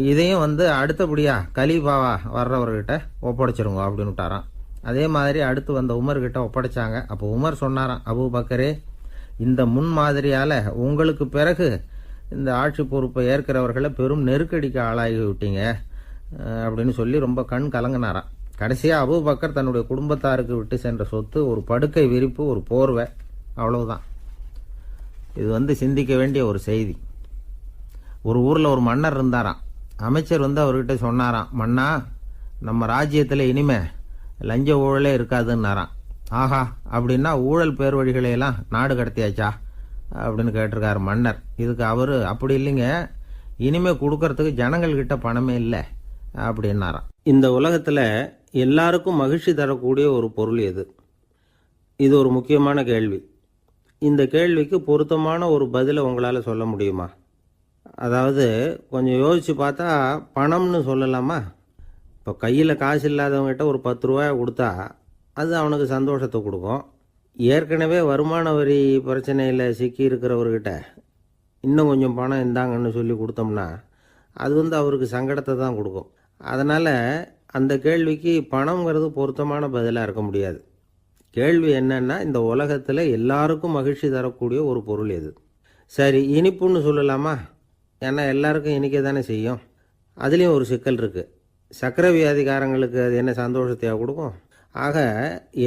Speaker 1: இதையும் அடுத்தபடியாக கலீஃபாவா வர்றவர்கிட்ட ஒப்படைச்சிருங்க அப்படின்னு விட்டாராம். அதே மாதிரி அடுத்து வந்த உமர்கிட்ட ஒப்படைச்சாங்க. அப்போ உமர் சொன்னாராம், அபூபக்கரே, இந்த முன்மாதிரியால் உங்களுக்கு பிறகு இந்த ஆட்சி பொறுப்பை ஏற்கிறவர்களை பெரும் நெருக்கடிக்கு ஆளாகி விட்டீங்க அப்படின்னு சொல்லி ரொம்ப கண் கலங்கினாராம். கடைசியாக அபூபக்கர் தன்னுடைய குடும்பத்தாருக்கு விட்டு சென்ற சொத்து ஒரு படுக்கை விரிப்பு, ஒரு போர்வை, அவ்வளவுதான். இது சிந்திக்க வேண்டிய ஒரு செய்தி. ஒரு ஊரில் ஒரு மன்னர் இருந்தாராம். அமைச்சர் அவர்கிட்ட சொன்னாராம், மன்னா, நம்ம ராஜ்யத்தில் இனிமே லஞ்ச ஊழலே இருக்காதுன்னாராம். ஆஹா, அப்படின்னா ஊழல் பேர் வழிகளையெல்லாம் நாடு கடத்தியாச்சா அப்படின்னு கேட்டிருக்காரு மன்னர். இதுக்கு அவர், அப்படி இல்லைங்க, இனிமே கொடுக்கறதுக்கு ஜனங்கள்கிட்ட பணமே இல்லை அப்படின்னாராம். இந்த உலகத்தில் எல்லாருக்கும் மகிழ்ச்சி தரக்கூடிய ஒரு பொருள் எது? இது ஒரு முக்கியமான கேள்வி. இந்த கேள்விக்கு பொருத்தமான ஒரு பதிலை உங்களால் சொல்ல முடியுமா? அதாவது கொஞ்சம் யோசித்து பார்த்தா பணம்னு சொல்லலாமா? இப்போ கையில் காசு இல்லாதவங்ககிட்ட ஒரு 10 ரூபாய் கொடுத்தா அது அவனுக்கு சந்தோஷத்தை கொடுக்கும். ஏற்கனவே வருமான வரி பிரச்சனையில் சிக்கி இருக்கிறவர்கிட்ட இன்னும் கொஞ்சம் பணம் இந்தாங்கன்னு சொல்லி கொடுத்தோம்னா அது அவருக்கு சங்கடத்தை தான் கொடுக்கும். அதனால் அந்த கேள்விக்கு பணங்கிறது பொருத்தமான பதிலாக இருக்க முடியாது. கேள்வி என்னன்னா, இந்த உலகத்தில் எல்லாருக்கும் மகிழ்ச்சி தரக்கூடிய ஒரு பொருள் எது? சரி, இனிப்புன்னு சொல்லலாமா? ஏன்னா எல்லாருக்கும் இனிக்க தானே செய்யும். அதுலேயும் ஒரு சிக்கல் இருக்குது. சர்க்கரை வியாதிக்காரங்களுக்கு அது என்ன சந்தோஷத்தையாக கொடுக்கும்? ஆக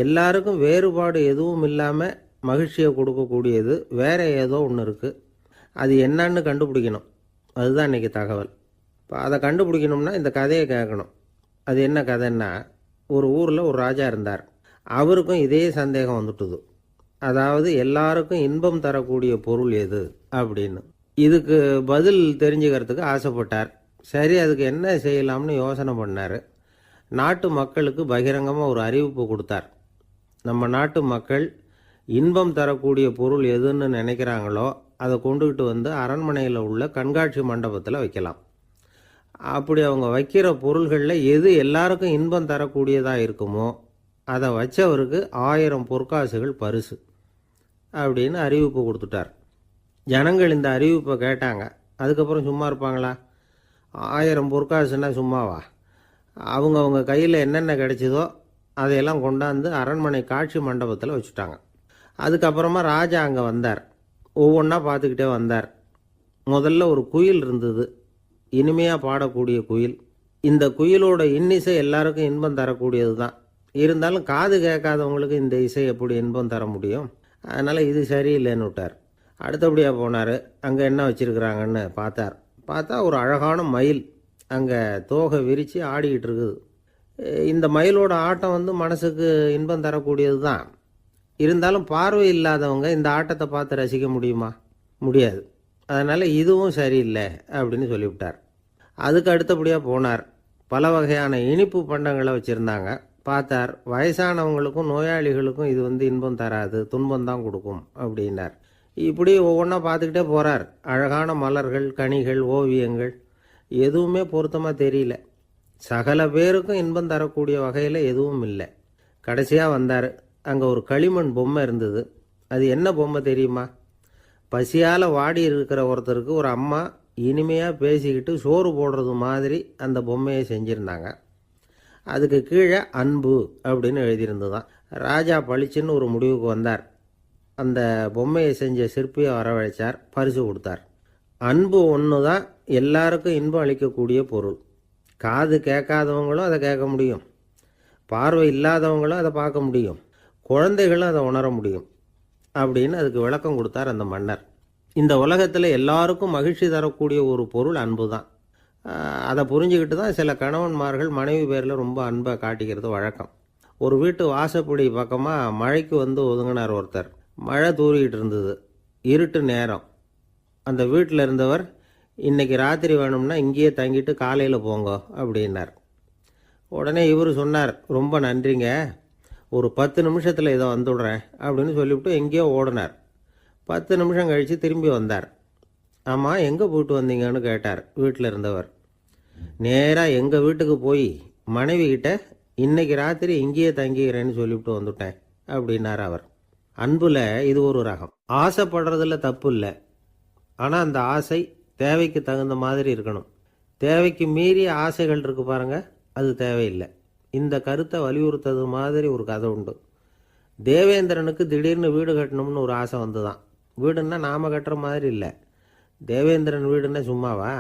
Speaker 1: எல்லாருக்கும் வேறுபாடு எதுவும் இல்லாமல் மகிழ்ச்சியை கொடுக்கக்கூடியது வேற ஏதோ ஒன்று இருக்குது. அது என்னன்னு கண்டுபிடிக்கணும். அதுதான் இன்றைக்கி தகவல். இப்போ அதை கண்டுபிடிக்கணும்னா இந்த கதையை கேட்கணும். அது என்ன கதைன்னா, ஒரு ஊரில் ஒரு ராஜா இருந்தார். அவருக்கும் இதே சந்தேகம் வந்துட்டுது. அதாவது எல்லாருக்கும் இன்பம் தரக்கூடிய பொருள் எது அப்படின்னு. இதுக்கு பதில் தெரிஞ்சுக்கிறதுக்கு ஆசைப்பட்டார். சரி, அதுக்கு என்ன செய்யலாம்னு யோசனை பண்ணார். நாட்டு மக்களுக்கு பகிரங்கமாக ஒரு அறிவிப்பு கொடுத்தார். நம்ம நாட்டு மக்கள் இன்பம் தரக்கூடிய பொருள் எதுன்னு நினைக்கிறாங்களோ அதை கொண்டுகிட்டு வந்து அரண்மனையில் உள்ள கண்காட்சி மண்டபத்தில் வைக்கலாம். அப்படி அவங்க வைக்கிற பொருள்களில் எது எல்லாருக்கும் இன்பம் தரக்கூடியதாக இருக்குமோ அதை வச்சவருக்கு 1000 பொற்காசுகள் பரிசு அப்படின்னு அறிவிப்பு கொடுத்துட்டார். ஜனங்கள் இந்த அறிவிப்பை கேட்டாங்க. அதுக்கப்புறம் சும்மா இருப்பாங்களா? 1000 பொற்காசுன்னா சும்மாவா? அவங்க கையில் என்னென்ன கிடைச்சதோ அதையெல்லாம் கொண்டாந்து அரண்மனை காட்சி மண்டபத்தில் வச்சுட்டாங்க. அதுக்கப்புறமா ராஜா அங்கே வந்தார். ஒவ்வொன்றா பார்த்துக்கிட்டே வந்தார். முதல்ல ஒரு குயில் இருந்தது, இனிமையாக பாடக்கூடிய குயில். இந்த குயிலோட இன்னிசை எல்லாருக்கும் இன்பம் தரக்கூடியது தான். இருந்தாலும் காது கேட்காதவங்களுக்கு இந்த இசை எப்படி இன்பம் தர முடியும்? அதனால் இது சரியில்லைன்னு விட்டார். அடுத்தபடியாக போனார். அங்கே என்ன வச்சுருக்குறாங்கன்னு பார்த்தா ஒரு அழகான மயில் அங்கே தோகை விரித்து ஆடிக்கிட்டு இருக்குது. இந்த மயிலோட ஆட்டம் மனசுக்கு இன்பம் தரக்கூடியது தான். இருந்தாலும் பார்வை இல்லாதவங்க இந்த ஆட்டத்தை பார்த்து ரசிக்க முடியுமா? முடியாது. அதனால் இதுவும் சரியில்லை அப்படின்னு சொல்லிவிட்டார். அதுக்கு அடுத்தபடியாக போனார். பல வகையான இனிப்பு பண்டங்களை வச்சுருந்தாங்க. பார்த்தார், வயசானவங்களுக்கும் நோயாளிகளுக்கும் இது இன்பம் தராது, துன்பம் தான் கொடுக்கும் அப்படின்னார். இப்படி ஒவ்வொன்றா பார்த்துக்கிட்டே போகிறார். அழகான மலர்கள், கனிகள், ஓவியங்கள் எதுவுமே பொருத்தமாக தெரியல. சகல பேருக்கும் இன்பம் தரக்கூடிய வகையில் எதுவும் இல்லை. கடைசியாக வந்தார். அங்கே ஒரு களிமண் பொம்மை இருந்தது. அது என்ன பொம்மை தெரியுமா? பசியால் வாடி இருக்கிற ஒருத்தருக்கு ஒரு அம்மா இனிமையாக பேசிக்கிட்டு சோறு போடுறது மாதிரி அந்த பொம்மையை செஞ்சுருந்தாங்க. அதுக்கு கீழே அன்பு அப்படின்னு எழுதியிருந்துதான். ராஜா பளிச்சுன்னு ஒரு முடிவுக்கு வந்தார். அந்த பொம்மையை செஞ்ச சிற்பியை வரவழைச்சார், பரிசு கொடுத்தார். அன்பு ஒன்று தான் எல்லாருக்கும் இன்பம் அளிக்கக்கூடிய பொருள். காது கேட்காதவங்களும் அதை கேட்க முடியும், பார்வை இல்லாதவங்களும் அதை பார்க்க முடியும், குழந்தைகளும் அதை உணர முடியும் அப்படின்னு அதுக்கு விளக்கம் கொடுத்தார் அந்த மன்னர். இந்த உலகத்தில் எல்லாருக்கும் மகிழ்ச்சி தரக்கூடிய ஒரு பொருள் அன்பு தான். அதை புரிஞ்சுக்கிட்டு தான் சில கணவன்மார்கள் மனைவி பேரில் ரொம்ப அன்பை காட்டிக்கிறது வழக்கம். ஒரு வீட்டு வாசப்படி பக்கமாக மழைக்கு ஒதுங்கினார் ஒருத்தர். மழை தூரிக்கிட்டு இருந்தது, இருட்டு நேரம். அந்த வீட்டில் இருந்தவர், இன்னைக்கு ராத்திரி வேணும்னா இங்கேயே தங்கிட்டு காலையில் போங்க அப்படின்னார். உடனே இவர் சொன்னார், ரொம்ப நன்றிங்க, ஒரு 10 நிமிஷத்தில் இதை வந்துடுறேன் அப்படின்னு சொல்லிவிட்டு எங்கேயோ ஓடினார். 10 நிமிஷம் கழித்து திரும்பி வந்தார். ஆமாம், எங்கே போயிட்டு வந்தீங்கன்னு கேட்டார் வீட்டில் இருந்தவர். நேராக எங்கள் வீட்டுக்கு போய் மனைவி கிட்ட இன்னைக்கு ராத்திரி இங்கேயே தங்கிக்கிறேன்னு சொல்லிவிட்டு வந்துட்டேன் அப்படின்னார் அவர். அன்புல இது ஒரு ரகம். ஆசைப்படுறதுல தப்பு இல்லை, ஆனால் அந்த ஆசை தேவைக்கு தகுந்த மாதிரி இருக்கணும். தேவைக்கு மீறிய ஆசைகள் இருக்கு பாருங்க, அது தேவையில்லை. இந்த கருத்தை வலியுறுத்தது மாதிரி ஒரு கதை உண்டு. தேவேந்திரனுக்கு திடீர்னு வீடு கட்டணும்னு ஒரு ஆசை வந்துதான். வீடுன்னா நாம் கட்டுற மாதிரி இல்லை. தேவேந்திரன் வீடுன்னா சும்மாவா?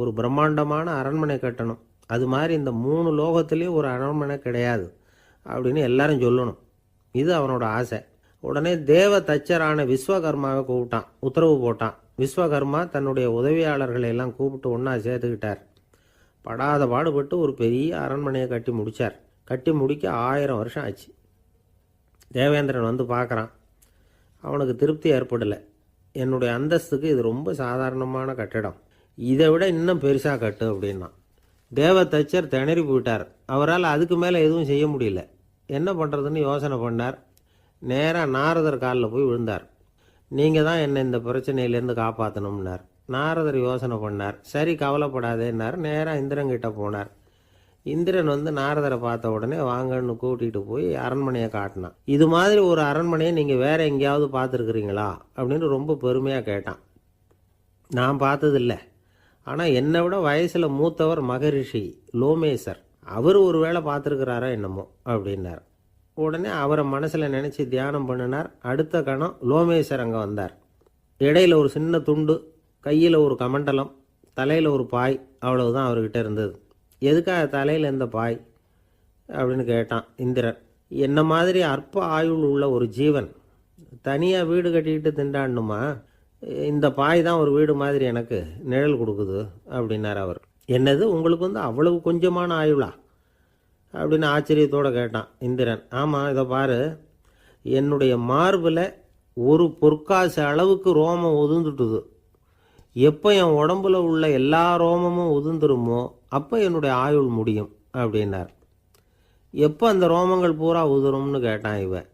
Speaker 1: ஒரு பிரம்மாண்டமான அரண்மனை கட்டணும். அது மாதிரி இந்த 3 லோகத்துலேயும் ஒரு அரண்மனை கிடையாது அப்படின்னு எல்லாரும் சொல்லணும். இது அவனோட ஆசை. உடனே தேவ தச்சரான விஸ்வகர்மாவை கூப்பிட்டான், உத்தரவு போட்டான். விஸ்வகர்மா தன்னுடைய உதவியாளர்களை எல்லாம் கூப்பிட்டு ஒன்றா சேர்த்துக்கிட்டார். படாத பாடுபட்டு ஒரு பெரிய அரண்மனையை கட்டி முடித்தார். கட்டி முடிக்க 1000 வருஷம் ஆச்சு. தேவேந்திரன் பார்க்குறான். அவனுக்கு திருப்தி ஏற்படலை. என்னுடைய அந்தஸ்துக்கு இது ரொம்ப சாதாரணமான கட்டிடம், இதை விட இன்னும் பெருசாக கட்டு அப்படின்னா. தேவ தச்சர் திணறி போயிட்டார். அவரால் அதுக்கு மேலே எதுவும் செய்ய முடியல. என்ன பண்ணுறதுன்னு யோசனை பண்ணார். நேராக நாரதர் காலில் போய் விழுந்தார். நீங்கள் தான் என்னை இந்த பிரச்சனையிலேருந்து காப்பாற்றணும்னார். நாரதர் யோசனை பண்ணார். சரி, கவலைப்படாதேன்னார். நேராக இந்திரங்கிட்ட போனார். இந்திரன் வந்து நாரதரை பார்த்த உடனே வாங்கன்னு கூட்டிகிட்டு போய் அரண்மனையை காட்டினான். இது மாதிரி ஒரு அரண்மனையை நீங்கள் வேற எங்கேயாவது பார்த்துருக்குறீங்களா அப்படின்னு ரொம்ப பெருமையாக கேட்டான். நான் பார்த்ததில்லை, ஆனால் என்னை விட வயசில் மூத்தவர் மகரிஷி லோமேசர், அவர் ஒரு வேளை பார்த்துருக்கிறாரோ என்னமோ அப்படின்னார். உடனே அவரை மனசில் நினச்சி தியானம் பண்ணினார். அடுத்த கணம் லோமேசர் அங்கே வந்தார். இடையில் ஒரு சின்ன துண்டு, கையில் ஒரு கமண்டலம், தலையில் ஒரு பாய், அவ்வளவுதான் அவர்கிட்ட இருந்தது. எதுக்காக தலையில் எந்த பாய் அப்படின்னு கேட்டான் இந்திரன். என்ன மாதிரி அற்ப ஆயுள் உள்ள ஒரு ஜீவன் தனியாக வீடு கட்டிக்கிட்டு திண்டாடணுமா? இந்த பாய் தான் ஒரு வீடு மாதிரி எனக்கு நிழல் கொடுக்குது அப்படின்னார் அவர். என்னது, உங்களுக்கு வந்து அவ்வளவு கொஞ்சமான ஆயுளா அப்படின்னு ஆச்சரியத்தோடு கேட்டான் இந்திரன். ஆமாம், இதை பாரு, என்னுடைய மார்பில் ஒரு பொற்காசு அளவுக்கு ரோமம் உதிர்ந்துட்டுது. எப்போ என் உடம்புல உள்ள எல்லா ரோமமும் உதிர்ந்துருமோ அப்போ என்னுடைய ஆயுள் முடியும் அப்படின்னார். எப்போ அந்த ரோமங்கள் பூரா உதிரும்னு கேட்டான் இவன்.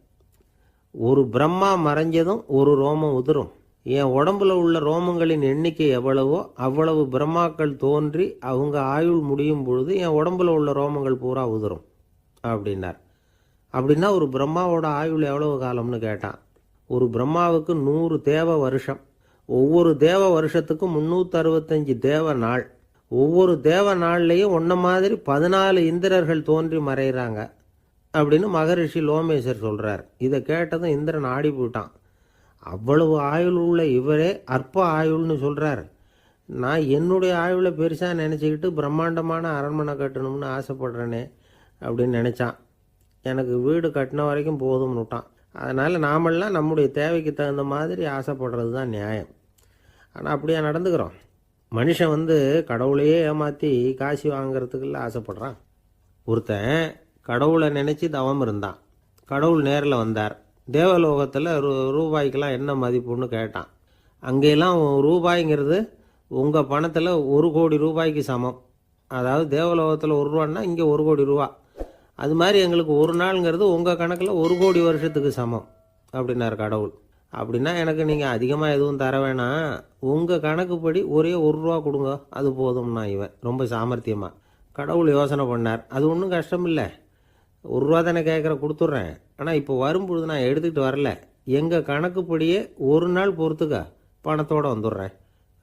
Speaker 1: ஒரு பிரம்மா மறைஞ்சதும் ஒரு ரோமம் உதிரும். என் உடம்புல உள்ள ரோமங்களின் எண்ணிக்கை எவ்வளவோ அவ்வளவு பிரம்மாக்கள் தோன்றி அவங்க ஆயுள் முடியும் பொழுது என் உடம்புல உள்ள ரோமங்கள் பூரா உதிரும் அப்படின்னார். அப்படின்னா ஒரு பிரம்மாவோட ஆயுள் எவ்வளவு காலம்னு கேட்டான். ஒரு பிரம்மாவுக்கு 100 தேவ வருஷம். ஒவ்வொரு தேவ வருஷத்துக்கும் 365 தேவ நாள். ஒவ்வொரு தேவ நாள்லேயும் ஒன்ன மாதிரி 14 இந்திரர்கள் தோன்றி மறைகிறாங்க அப்படின்னு மகரிஷி லோமேசர் சொல்கிறார். இதை கேட்டதும் இந்திரன் ஆடி போயிட்டான். அவ்வளவு ஆயுள் உள்ள இவரே அற்ப ஆயுள்னு சொல்கிறார். நான் என்னுடைய ஆயுளை பெருசாக நினச்சிக்கிட்டு பிரம்மாண்டமான அரண்மனை கட்டணும்னு ஆசைப்படுறேனே அப்படின்னு நினச்சான். எனக்கு வீடு கட்டின வரைக்கும் போதும்னு விட்டான். அதனால் நாமெல்லாம் நம்முடைய தேவைக்கு தகுந்த மாதிரி ஆசைப்படுறது தான் நியாயம். ஆனால் அப்படியே நடந்துக்கிறோம். மனுஷன் வந்து கடவுளையே ஏமாற்றி காசு வாங்கிறதுக்குள்ள ஆசைப்படுறான். ஒருத்தன் கடவுளை நினச்சி தவம் இருந்தான். கடவுள் நேரில் வந்தார். தேவலோகத்தில் ரூபாய்க்கெல்லாம் என்ன மதிப்புன்னு கேட்டான். அங்கெல்லாம் ரூபாய்ங்கிறது உங்கள் பணத்தில் 1 கோடி ரூபாய்க்கு சமம். அதாவது தேவலோகத்தில் 1 ரூபான்னா இங்கே 1 கோடி ரூபா. அது மாதிரி எங்களுக்கு ஒரு நாளுங்கிறது உங்கள் கணக்கில் 1 கோடி வருஷத்துக்கு சமம் அப்படின்னார் கடவுள். அப்படின்னா எனக்கு நீங்கள் அதிகமாக எதுவும் தர வேணாம், உங்கள் கணக்குப்படி ஒரே 1 ரூபா கொடுங்க, அது போதும்னா இவன் ரொம்ப சாமர்த்தியமாக. கடவுள் யோசனை பண்ணார். அது ஒன்றும் கஷ்டம் இல்லை, 1 ரூபா தானே கேட்குற, கொடுத்துட்றேன். ஆனால் இப்போ வரும்பொழுது நான் எடுத்துக்கிட்டு வரல, எங்கள் கணக்குப்படியே 1 நாள் பொறுத்துக்க பணத்தோடு வந்துடுறேன்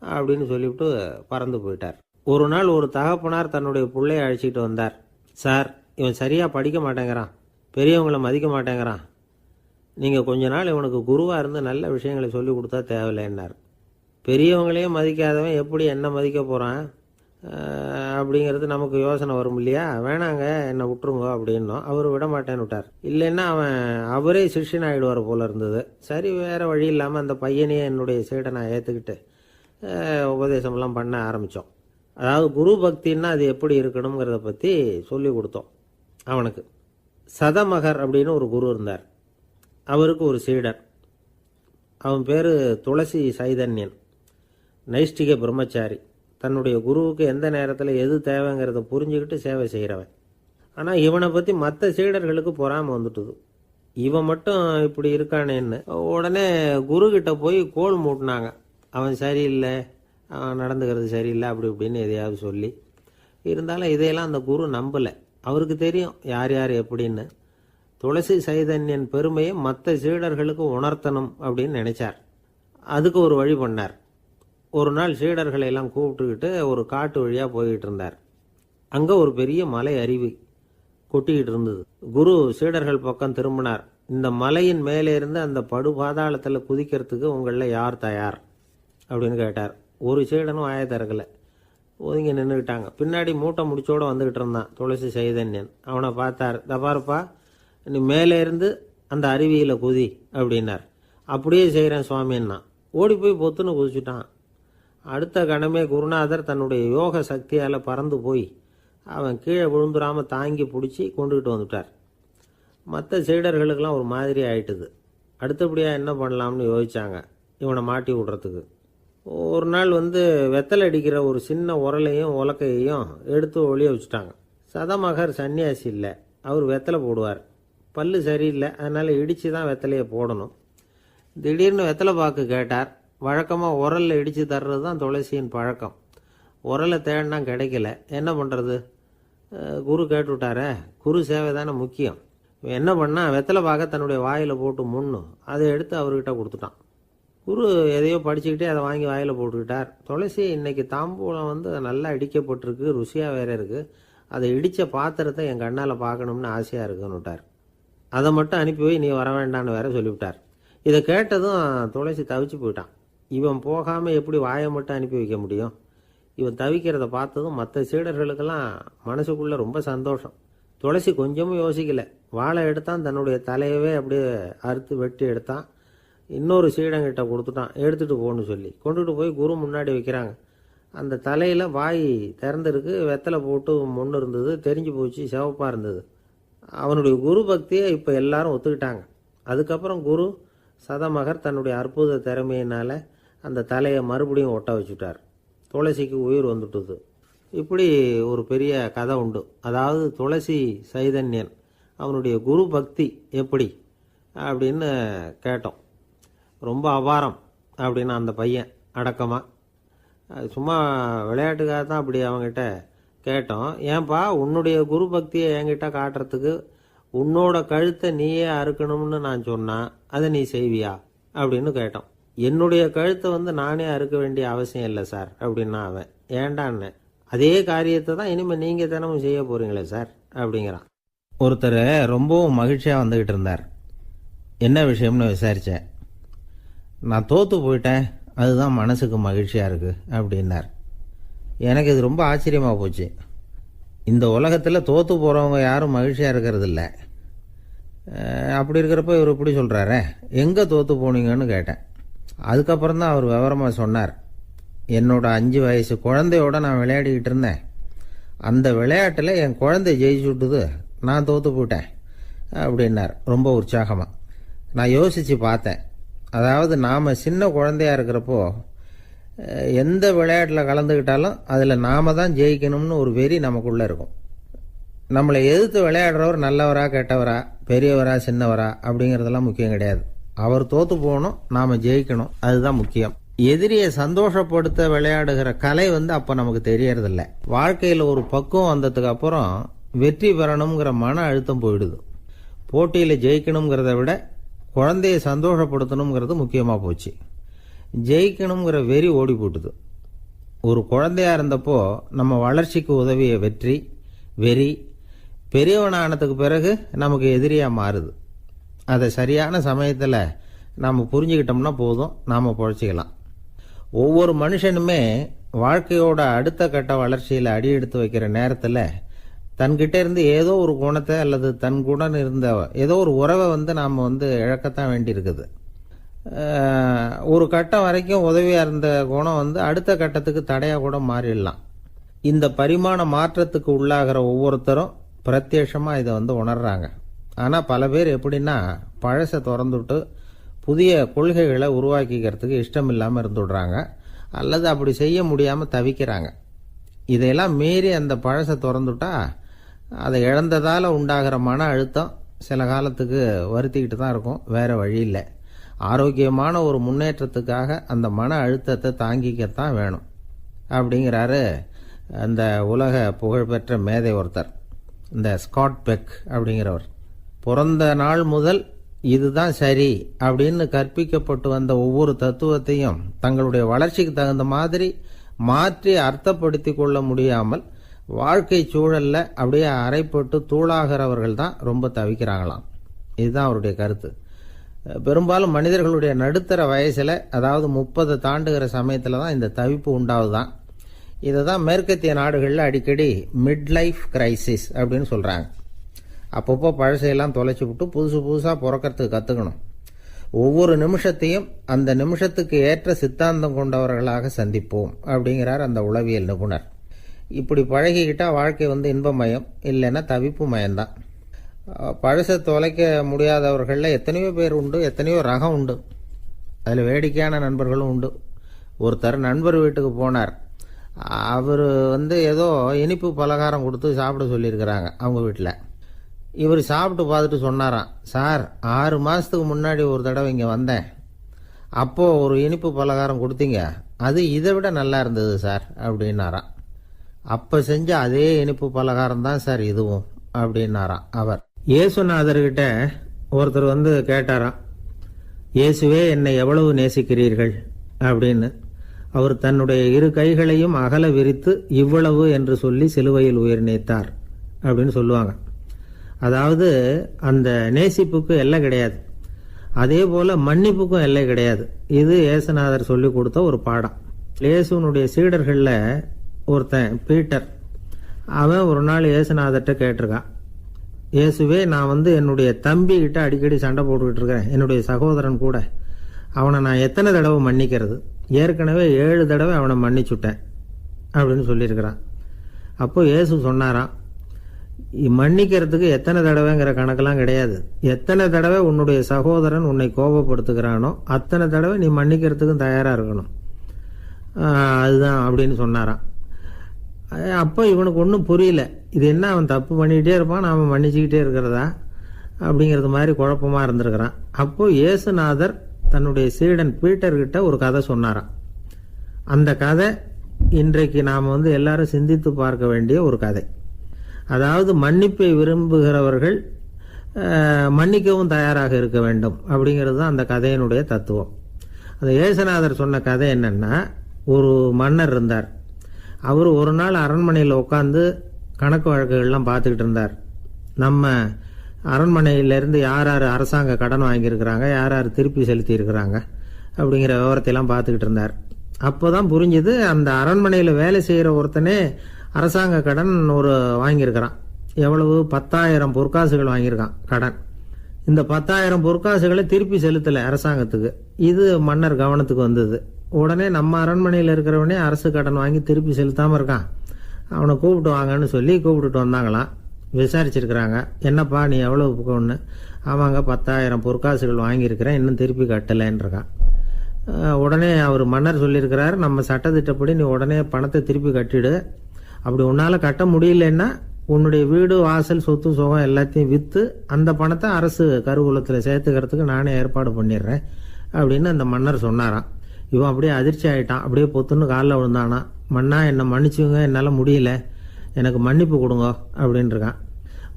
Speaker 1: அப்படின்னு சொல்லிவிட்டு பறந்து போயிட்டார். ஒரு நாள் ஒரு தகப்பனார் தன்னுடைய பிள்ளையை அழைச்சிக்கிட்டு வந்தார். சார், இவன் சரியாக படிக்க மாட்டேங்கிறான், பெரியவங்களை மதிக்க மாட்டேங்கிறான், நீங்கள் கொஞ்ச நாள் இவனுக்கு குருவாக இருந்து நல்ல விஷயங்களை சொல்லி கொடுத்தா தேவையில்லைன்னார். பெரியவங்களையே மதிக்காதவன் எப்படி என்ன மதிக்க போகிறான் அப்படிங்கிறது நமக்கு யோசனை வரும் இல்லையா? வேணாங்க, என்னை விட்டுருங்க அப்படின்னோம். அவர் விட மாட்டேன்னு விட்டார். இல்லைன்னா அவரே சிஷ்யன் ஆகிடுவார் போல இருந்தது. சரி, வேறு வழி இல்லாமல் அந்த பையனையே என்னுடைய சீடை நான் ஏற்றுக்கிட்டு உபதேசம்லாம் பண்ண ஆரம்பித்தோம். அதாவது குரு பக்தின்னா அது எப்படி இருக்கணுங்கிறத பற்றி சொல்லி கொடுத்தோம் அவனுக்கு. சதமகர் அப்படின்னு ஒரு குரு இருந்தார். அவருக்கு ஒரு சீடர். அவன் பேர் துளசி சைதன்யன், நைஷ்டிக பிரம்மச்சாரி. தன்னுடைய குருவுக்கு எந்த நேரத்தில் எது தேவைங்கிறத புரிஞ்சுக்கிட்டு சேவை செய்கிறவன். ஆனால் இவனை பற்றி மற்ற சீடர்களுக்கு பொறாமை வந்துட்டுது. இவன் மட்டும் இப்படி இருக்கானேன்னு உடனே குருக்கிட்ட போய் கோல் மூட்டினாங்க. அவன் சரியில்லை, அவன் நடந்துக்கிறது சரியில்லை, அப்படி இப்படின்னு எதையாவது சொல்லி. இருந்தாலும் இதையெல்லாம் அந்த குரு நம்பலை. அவருக்கு தெரியும் யார் யார் எப்படின்னு. துளசி சைதன்யன் பெருமையை மற்ற சீடர்களுக்கு உணர்த்தணும் அப்படின்னு நினைச்சார். அதுக்கு ஒரு வழி பண்ணார். ஒரு நாள் சீடர்களை எல்லாம் கூப்பிட்டுக்கிட்டு ஒரு காட்டு வழியாக போய்கிட்டு இருந்தார். அங்கே ஒரு பெரிய மலை அருவி கொட்டிக்கிட்டு இருந்தது. குரு சீடர்கள் பக்கம் திரும்பினார். இந்த மலையின் மேலே இருந்து அந்த படு பாதாளத்தில் குதிக்கிறதுக்கு உங்களில் யார் தயார் அப்படின்னு கேட்டார். ஒரு சீடனும் வாயை திறக்கலை, ஒதுங்கி நின்றுக்கிட்டாங்க. பின்னாடி மூட்டை முடிச்சோடு வந்துக்கிட்டு இருந்தான் துளசி சைதன்யன். அவனை பார்த்தார். தப்பாருப்பா, நீ மேலே இருந்து அந்த அருவியில் குதி அப்படின்னார். அப்படியே செய்கிறேன் சுவாமின்னா ஓடி போய் பொத்துன்னு குதிச்சுட்டான். அடுத்த கணமே குருநாதர் தன்னுடைய யோக சக்தியால் பறந்து போய் அவன் கீழே விழுந்துடாமல் தாங்கி பிடிச்சி கொண்டுகிட்டு வந்துட்டார். மற்ற சீடர்களுக்கெல்லாம் ஒரு மாதிரி ஆயிட்டுது. அடுத்தபடியாக என்ன பண்ணலாம்னு யோசித்தாங்க இவனை மாட்டி விடுறதுக்கு. ஒரு நாள் வெத்தலை அடிக்கிற ஒரு சின்ன உரலையும் உலக்கையையும் எடுத்து ஒளிய வச்சுட்டாங்க. சதமகர் சன்னியாசி இல்லை, அவர் வெத்தலை போடுவார். பல்லு சரியில்லை, அதனால் இடித்து தான் வெத்தலையை போடணும். திடீர்னு வெத்தலை பாக்கு கேட்டார். வழக்கமாக உரலில் இடித்து தர்றது தான் துளசியின் பழக்கம். உரலை தேடினா கிடைக்கல, என்ன பண்ணுறது? குரு கேட்டுவிட்டாரே, குரு சேவை தானே முக்கியம். இவன் என்ன பண்ணா, வெத்தலை பாக்க தன்னுடைய வாயில் போட்டு முன்னு அதை எடுத்து அவர்கிட்ட கொடுத்துட்டான். குரு எதையோ படிச்சுக்கிட்டே அதை வாங்கி வாயில் போட்டுக்கிட்டார். துளசி, இன்னைக்கு தாம்பூலம் வந்து நல்லா இடிக்கப்பட்டிருக்கு, ருசியாக வேற இருக்குது, அதை இடித்த பாத்திரத்தை என் கண்ணால் பார்க்கணும்னு ஆசையாக இருக்குன்னு விட்டார். அதை மட்டும் அனுப்பி போய் நீ வர வேண்டான்னு வேற சொல்லிவிட்டார். இதை கேட்டதும் துளசி தவிச்சு போயிட்டான். இவன் போகாமல் எப்படி வாயை மட்டும் அனுப்பி வைக்க முடியும்? இவன் தவிக்கிறத பார்த்ததும் மற்ற சீடர்களுக்கெல்லாம் மனசுக்குள்ளே ரொம்ப சந்தோஷம். துளசி கொஞ்சமும் யோசிக்கலை, வாழை எடுத்தான், தன்னுடைய தலையவே அப்படியே அறுத்து வெட்டி எடுத்தான், இன்னொரு சீடங்கிட்ட கொடுத்துட்டான், எடுத்துகிட்டு போன்னு சொல்லி கொண்டுட்டு போய் குரு முன்னாடி வைக்கிறாங்க. அந்த தலையில் வாய் திறந்துருக்கு, வெத்தலை போட்டு முன்னு இருந்தது, தெரிஞ்சு போச்சு, சிவப்பாக இருந்தது. அவனுடைய குரு பக்தியை இப்போ எல்லாரும் ஒத்துக்கிட்டாங்க. அதுக்கப்புறம் குரு சதமகர் தன்னுடைய அற்புத திறமையினால் அந்த தலையை மறுபடியும் ஒட்ட வச்சுட்டார். துளசிக்கு உயிர் வந்துட்டுது. இப்படி ஒரு பெரிய கதை உண்டு. அதாவது துளசி சைதன்யன் அவனுடைய குரு பக்தி எப்படி அப்படின்னு கேட்டோம். ரொம்ப அபாரம் அப்படின்னு அந்த பையன் அடக்கமாக, சும்மா விளையாட்டுக்காக தான் அப்படி அவங்ககிட்ட கேட்டோம். ஏன்பா உன்னுடைய குரு பக்தியை என்கிட்ட காட்டுறதுக்கு உன்னோட கழுத்தை நீயே அறுக்கணும்னு நான் சொன்னா அதை நீ செய்வியா அப்படின்னு கேட்டோம். என்னுடைய கழுத்தை வந்து நானே அறுக்க வேண்டிய அவசியம் இல்லை சார் அப்படின்னா அவன். ஏண்டான்னு, அதே காரியத்தை தான் இனிமேல் நீங்கள் தினமும் செய்ய போகிறீங்களே சார் அப்படிங்கிறான். ஒருத்தர் ரொம்பவும் மகிழ்ச்சியாக வந்துக்கிட்டு இருந்தார். என்ன விஷயம்னு விசாரித்தேன். நான் தோற்று போயிட்டேன், அதுதான் மனசுக்கு மகிழ்ச்சியாக இருக்குது அப்படின்னார். எனக்கு இது ரொம்ப ஆச்சரியமாக போச்சு. இந்த உலகத்தில் தோற்று போகிறவங்க யாரும் மகிழ்ச்சியாக இருக்கிறது இல்லை. அப்படி இருக்கிறப்ப இவர் இப்படி சொல்கிறாரே, எங்கே தோற்று போனீங்கன்னு கேட்டேன். அதுக்கப்புறம் தான் அவர் விவரமாக சொன்னார். என்னோட 5 வயசு குழந்தையோட நான் விளையாடிக்கிட்டு இருந்தேன். அந்த விளையாட்டில் என் குழந்தை ஜெயிச்சு விட்டுது, நான் தோற்று போயிட்டேன் அப்படின்னார் ரொம்ப உற்சாகமாக. நான் யோசித்து பார்த்தேன். அதாவது நாம் சின்ன குழந்தையாக இருக்கிறப்போ எந்த விளையாட்டில் கலந்துக்கிட்டாலும் அதில் நாம் தான் ஜெயிக்கணும்னு ஒரு வெறி நமக்குள்ளே இருக்கும். நம்மளை எதிர்த்து விளையாடுறவர் நல்லவரா கெட்டவரா, பெரியவரா சின்னவரா அப்படிங்கிறதெல்லாம் முக்கியம் கிடையாது. அவர் தோற்று போகணும், நாம் ஜெயிக்கணும், அதுதான் முக்கியம். எதிரியை சந்தோஷப்படுத்த விளையாடுகிற கலை வந்து அப்போ நமக்கு தெரியறதில்ல. வாழ்க்கையில் ஒரு பக்குவம் வந்ததுக்கு அப்புறம் வெற்றி பெறணுங்கிற மன அழுத்தம் போயிடுது. போட்டியில் ஜெயிக்கணுங்கிறத விட குழந்தையை சந்தோஷப்படுத்தணுங்கிறது முக்கியமாக போச்சு. ஜெயிக்கணுங்கிற வெறி ஓடி போட்டுது. ஒரு குழந்தையா இருந்தப்போ நம்ம வளர்ச்சிக்கு உதவிய வெறி பெரியவனானதுக்கு பிறகு நமக்கு எதிரியாக மாறுது. அதை சரியான சமயத்தில் நாம் புரிஞ்சுக்கிட்டோம்னா போதும், நாம் பொழைச்சிக்கலாம். ஒவ்வொரு மனுஷனுமே வாழ்க்கையோட அடுத்த கட்ட வளர்ச்சியில் அடி எடுத்து வைக்கிற நேரத்தில் தன்கிட்ட இருந்து ஏதோ ஒரு குணத்தை அல்லது தன் குணம் இருந்த ஏதோ ஒரு உறவை வந்து நாம் இழக்கத்தான் வேண்டியிருக்குது. ஒரு கட்டம் வரைக்கும் உதவியாக இருந்த குணம் அடுத்த கட்டத்துக்கு தடையாக கூட மாறிடலாம். இந்த பரிமாண மாற்றத்துக்கு உள்ளாகிற ஒவ்வொருத்தரும் பிரத்யட்சமாக இதை உணர்றாங்க. ஆனால் பல பேர் எப்படின்னா பழசை திறந்துவிட்டு புதிய கொள்கைகளை உருவாக்கிக்கிறதுக்கு இஷ்டம் இல்லாமல் இருந்துடுறாங்க, அல்லது அப்படி செய்ய முடியாமல் தவிக்கிறாங்க. இதையெல்லாம் மீறி அந்த பழசை திறந்துட்டா அதை இழந்ததால் உண்டாகிற மன அழுத்தம் சில காலத்துக்கு வருத்திக்கிட்டு தான் இருக்கும், வேறு வழி இல்லை. ஆரோக்கியமான ஒரு முன்னேற்றத்துக்காக அந்த மன அழுத்தத்தை தாங்கிக்கத்தான் வேணும் அப்படிங்கிறாரு அந்த உலக புகழ்பெற்ற மேதை ஒருத்தர், இந்த ஸ்காட் பெக் அப்படிங்கிறவர். பிறந்த நாள் முதல் இதுதான் சரி அப்படின்னு கற்பிக்கப்பட்டு வந்த ஒவ்வொரு தத்துவத்தையும் தங்களுடைய வளர்ச்சிக்கு தகுந்த மாதிரி மாற்றி அர்த்தப்படுத்தி கொள்ள முடியாமல் வாழ்க்கை சூழல்ல அப்படியே அரைப்பட்டு தூளாகிறவர்கள் தான் ரொம்ப தவிக்கிறாங்களாம். இதுதான் அவருடைய கருத்து. பெரும்பாலும் மனிதர்களுடைய நடுத்தர வயசில், அதாவது 30 தாண்டுகிற சமயத்தில் தான் இந்த தவிப்பு உண்டாகுதான். இதை தான் மேற்கத்திய நாடுகளில் அடிக்கடி மிட் லைஃப் கிரைசிஸ் அப்படின்னு சொல்கிறாங்க. அப்பப்போ பழசையெல்லாம் தொலைச்சி விட்டு புதுசாக பிறக்கிறதுக்கு கற்றுக்கணும். ஒவ்வொரு நிமிஷத்தையும் அந்த நிமிஷத்துக்கு ஏற்ற சித்தாந்தம் கொண்டவர்களாக சந்திப்போம் அப்படிங்கிறார் அந்த உளவியல் நிபுணர். இப்படி பழகிக்கிட்டால் வாழ்க்கை இன்பமயம், இல்லைன்னா தவிப்பு மயம்தான். பழசை தொலைக்க முடியாதவர்களில் எத்தனையோ பேர் உண்டு, எத்தனையோ ரகம் உண்டு. அதில் வேடிக்கையான நண்பர்களும் உண்டு. ஒருத்தர் நண்பர் வீட்டுக்கு போனார். அவர் ஏதோ இனிப்பு பலகாரம் கொடுத்து சாப்பிட சொல்லியிருக்கிறாங்க அவங்க வீட்டில். இவர் சாப்பிட்டு பார்த்துட்டு சொன்னாராம், சார் 6 மாதத்துக்கு முன்னாடி ஒரு தடவை இங்கே வந்தேன், அப்போது ஒரு இனிப்பு பலகாரம் கொடுத்தீங்க, அது இதை விட நல்லா இருந்தது சார் அப்படின்னாராம். அப்போ செஞ்ச அதே இனிப்பு பலகாரம் தான் சார் இதுவும் அப்படின்னாராம் அவர். இயேசுநாதர்கிட்ட ஒருத்தர் வந்து கேட்டாராம், இயேசுவே என்னை எவ்வளவு நேசிக்கிறீர்கள் அப்படின்னு. அவர் தன்னுடைய இரு கைகளையும் அகல விரித்து இவ்வளவு என்று சொல்லி சிலுவையில் உயிர் நீத்தார் அப்படின்னு சொல்லுவாங்க. அதாவது அந்த நேசிப்புக்கு எல்லை கிடையாது, அதே போல மன்னிப்புக்கும் எல்லை கிடையாது. இது இயேசுநாதர் சொல்லி கொடுத்த ஒரு பாடம். இயேசுனுடைய சீடர்களில் ஒருத்தன் பீட்டர், அவன் ஒரு நாள் இயேசுநாதர்கிட்ட கேட்டிருக்கான், இயேசுவே நான் வந்து என்னுடைய தம்பி கிட்ட அடிக்கடி சண்டை போட்டுக்கிட்டு இருக்கிறேன், என்னுடைய சகோதரன் கூட, அவனை நான் எத்தனை தடவை மன்னிக்கிறது? ஏற்கனவே 7 தடவை அவனை மன்னிச்சுட்டேன் அப்படின்னு சொல்லியிருக்கிறான். அப்போ இயேசு சொன்னாராம், மன்னிக்கிறதுக்கு எத்தனை தடவைங்கிற கணக்கெல்லாம் கிடையாது. எத்தனை தடவை உன்னுடைய சகோதரன் உன்னை கோபப்படுத்துகிறானோ அத்தனை தடவை நீ மன்னிக்கிறதுக்கும் தயாராக இருக்கணும், அதுதான் அப்படின்னு சொன்னாராம். அப்போ இவனுக்கு ஒன்றும் புரியல, இது என்ன அவன் தப்பு பண்ணிக்கிட்டே இருப்பான், நாம் மன்னிச்சுக்கிட்டே இருக்கிறதா அப்படிங்கிறது மாதிரி குழப்பமாக இருந்திருக்கிறான். அப்போ இயேசுநாதர் தன்னுடைய சீடன் பீட்டர்கிட்ட ஒரு கதை சொன்னாராம். அந்த கதை இன்றைக்கு நாம் வந்து எல்லாரும் சிந்தித்து பார்க்க வேண்டிய ஒரு கதை. அதாவது மன்னிப்பை விரும்புகிறவர்கள் மன்னிக்கவும் தயாராக இருக்க வேண்டும் அப்படிங்கிறது தான் அந்த கதையினுடைய தத்துவம். அந்த இயேசுநாதர் சொன்ன கதை என்னன்னா, ஒரு மன்னர் இருந்தார். அவர் ஒரு நாள் அரண்மனையில் உட்காந்து கணக்கு வழக்குகள்லாம் பார்த்துக்கிட்டு இருந்தார். நம்ம அரண்மனையிலேருந்து யார் யார் அரசாங்க கடன் வாங்கியிருக்கிறாங்க, யார் யார் திருப்பி செலுத்தி இருக்கிறாங்க அப்படிங்கிற விவரத்தையெல்லாம் பார்த்துக்கிட்டு இருந்தார். அப்போ தான் புரிஞ்சுது, அந்த அரண்மனையில் வேலை செய்கிற ஒருத்தனே அரசாங்க கடன் ஒரு வாங்கியிருக்கிறான். எவ்வளவு? 10,000 பொற்காசுகள் வாங்கியிருக்கான் கடன். இந்த 10,000 பொற்காசுகளை திருப்பி செலுத்தலை அரசாங்கத்துக்கு. இது மன்னர் கவனத்துக்கு வந்தது. உடனே நம்ம அரண்மனையில் இருக்கிறவனே அரசு கடன் வாங்கி திருப்பி செலுத்தாமல் இருக்கான், அவனை கூப்பிட்டு வாங்கன்னு சொல்லி கூப்பிட்டுட்டு வந்தாங்களாம். விசாரிச்சிருக்கிறாங்க, என்னப்பா நீ எவ்வளவு ஒன்று? ஆமாங்க 10,000 பொற்காசுகள் வாங்கியிருக்கிறேன், இன்னும் திருப்பி கட்டலைன்றான். உடனே அவர் மன்னர் சொல்லியிருக்கிறார், நம்ம சட்டத்திட்டப்படி நீ உடனே பணத்தை திருப்பி கட்டிடு, அப்படி உன்னால் கட்ட முடியலன்னா உன்னுடைய வீடு வாசல் சொத்து சுகம் எல்லாத்தையும் விற்று அந்த பணத்தை அரசு கருவூலத்தில் சேர்த்துக்கிறதுக்கு நானே ஏற்பாடு பண்ணிடுறேன் அப்படின்னு அந்த மன்னர் சொன்னாராம். இவன் அப்படியே அதிர்ச்சி ஆகிட்டான், அப்படியே பொத்துன்னு காலில் விழுந்தானா, மன்னா என்னை மன்னிச்சுங்க, என்னால் முடியல, எனக்கு மன்னிப்பு கொடுங்க அப்படின்ட்டுருக்கான்.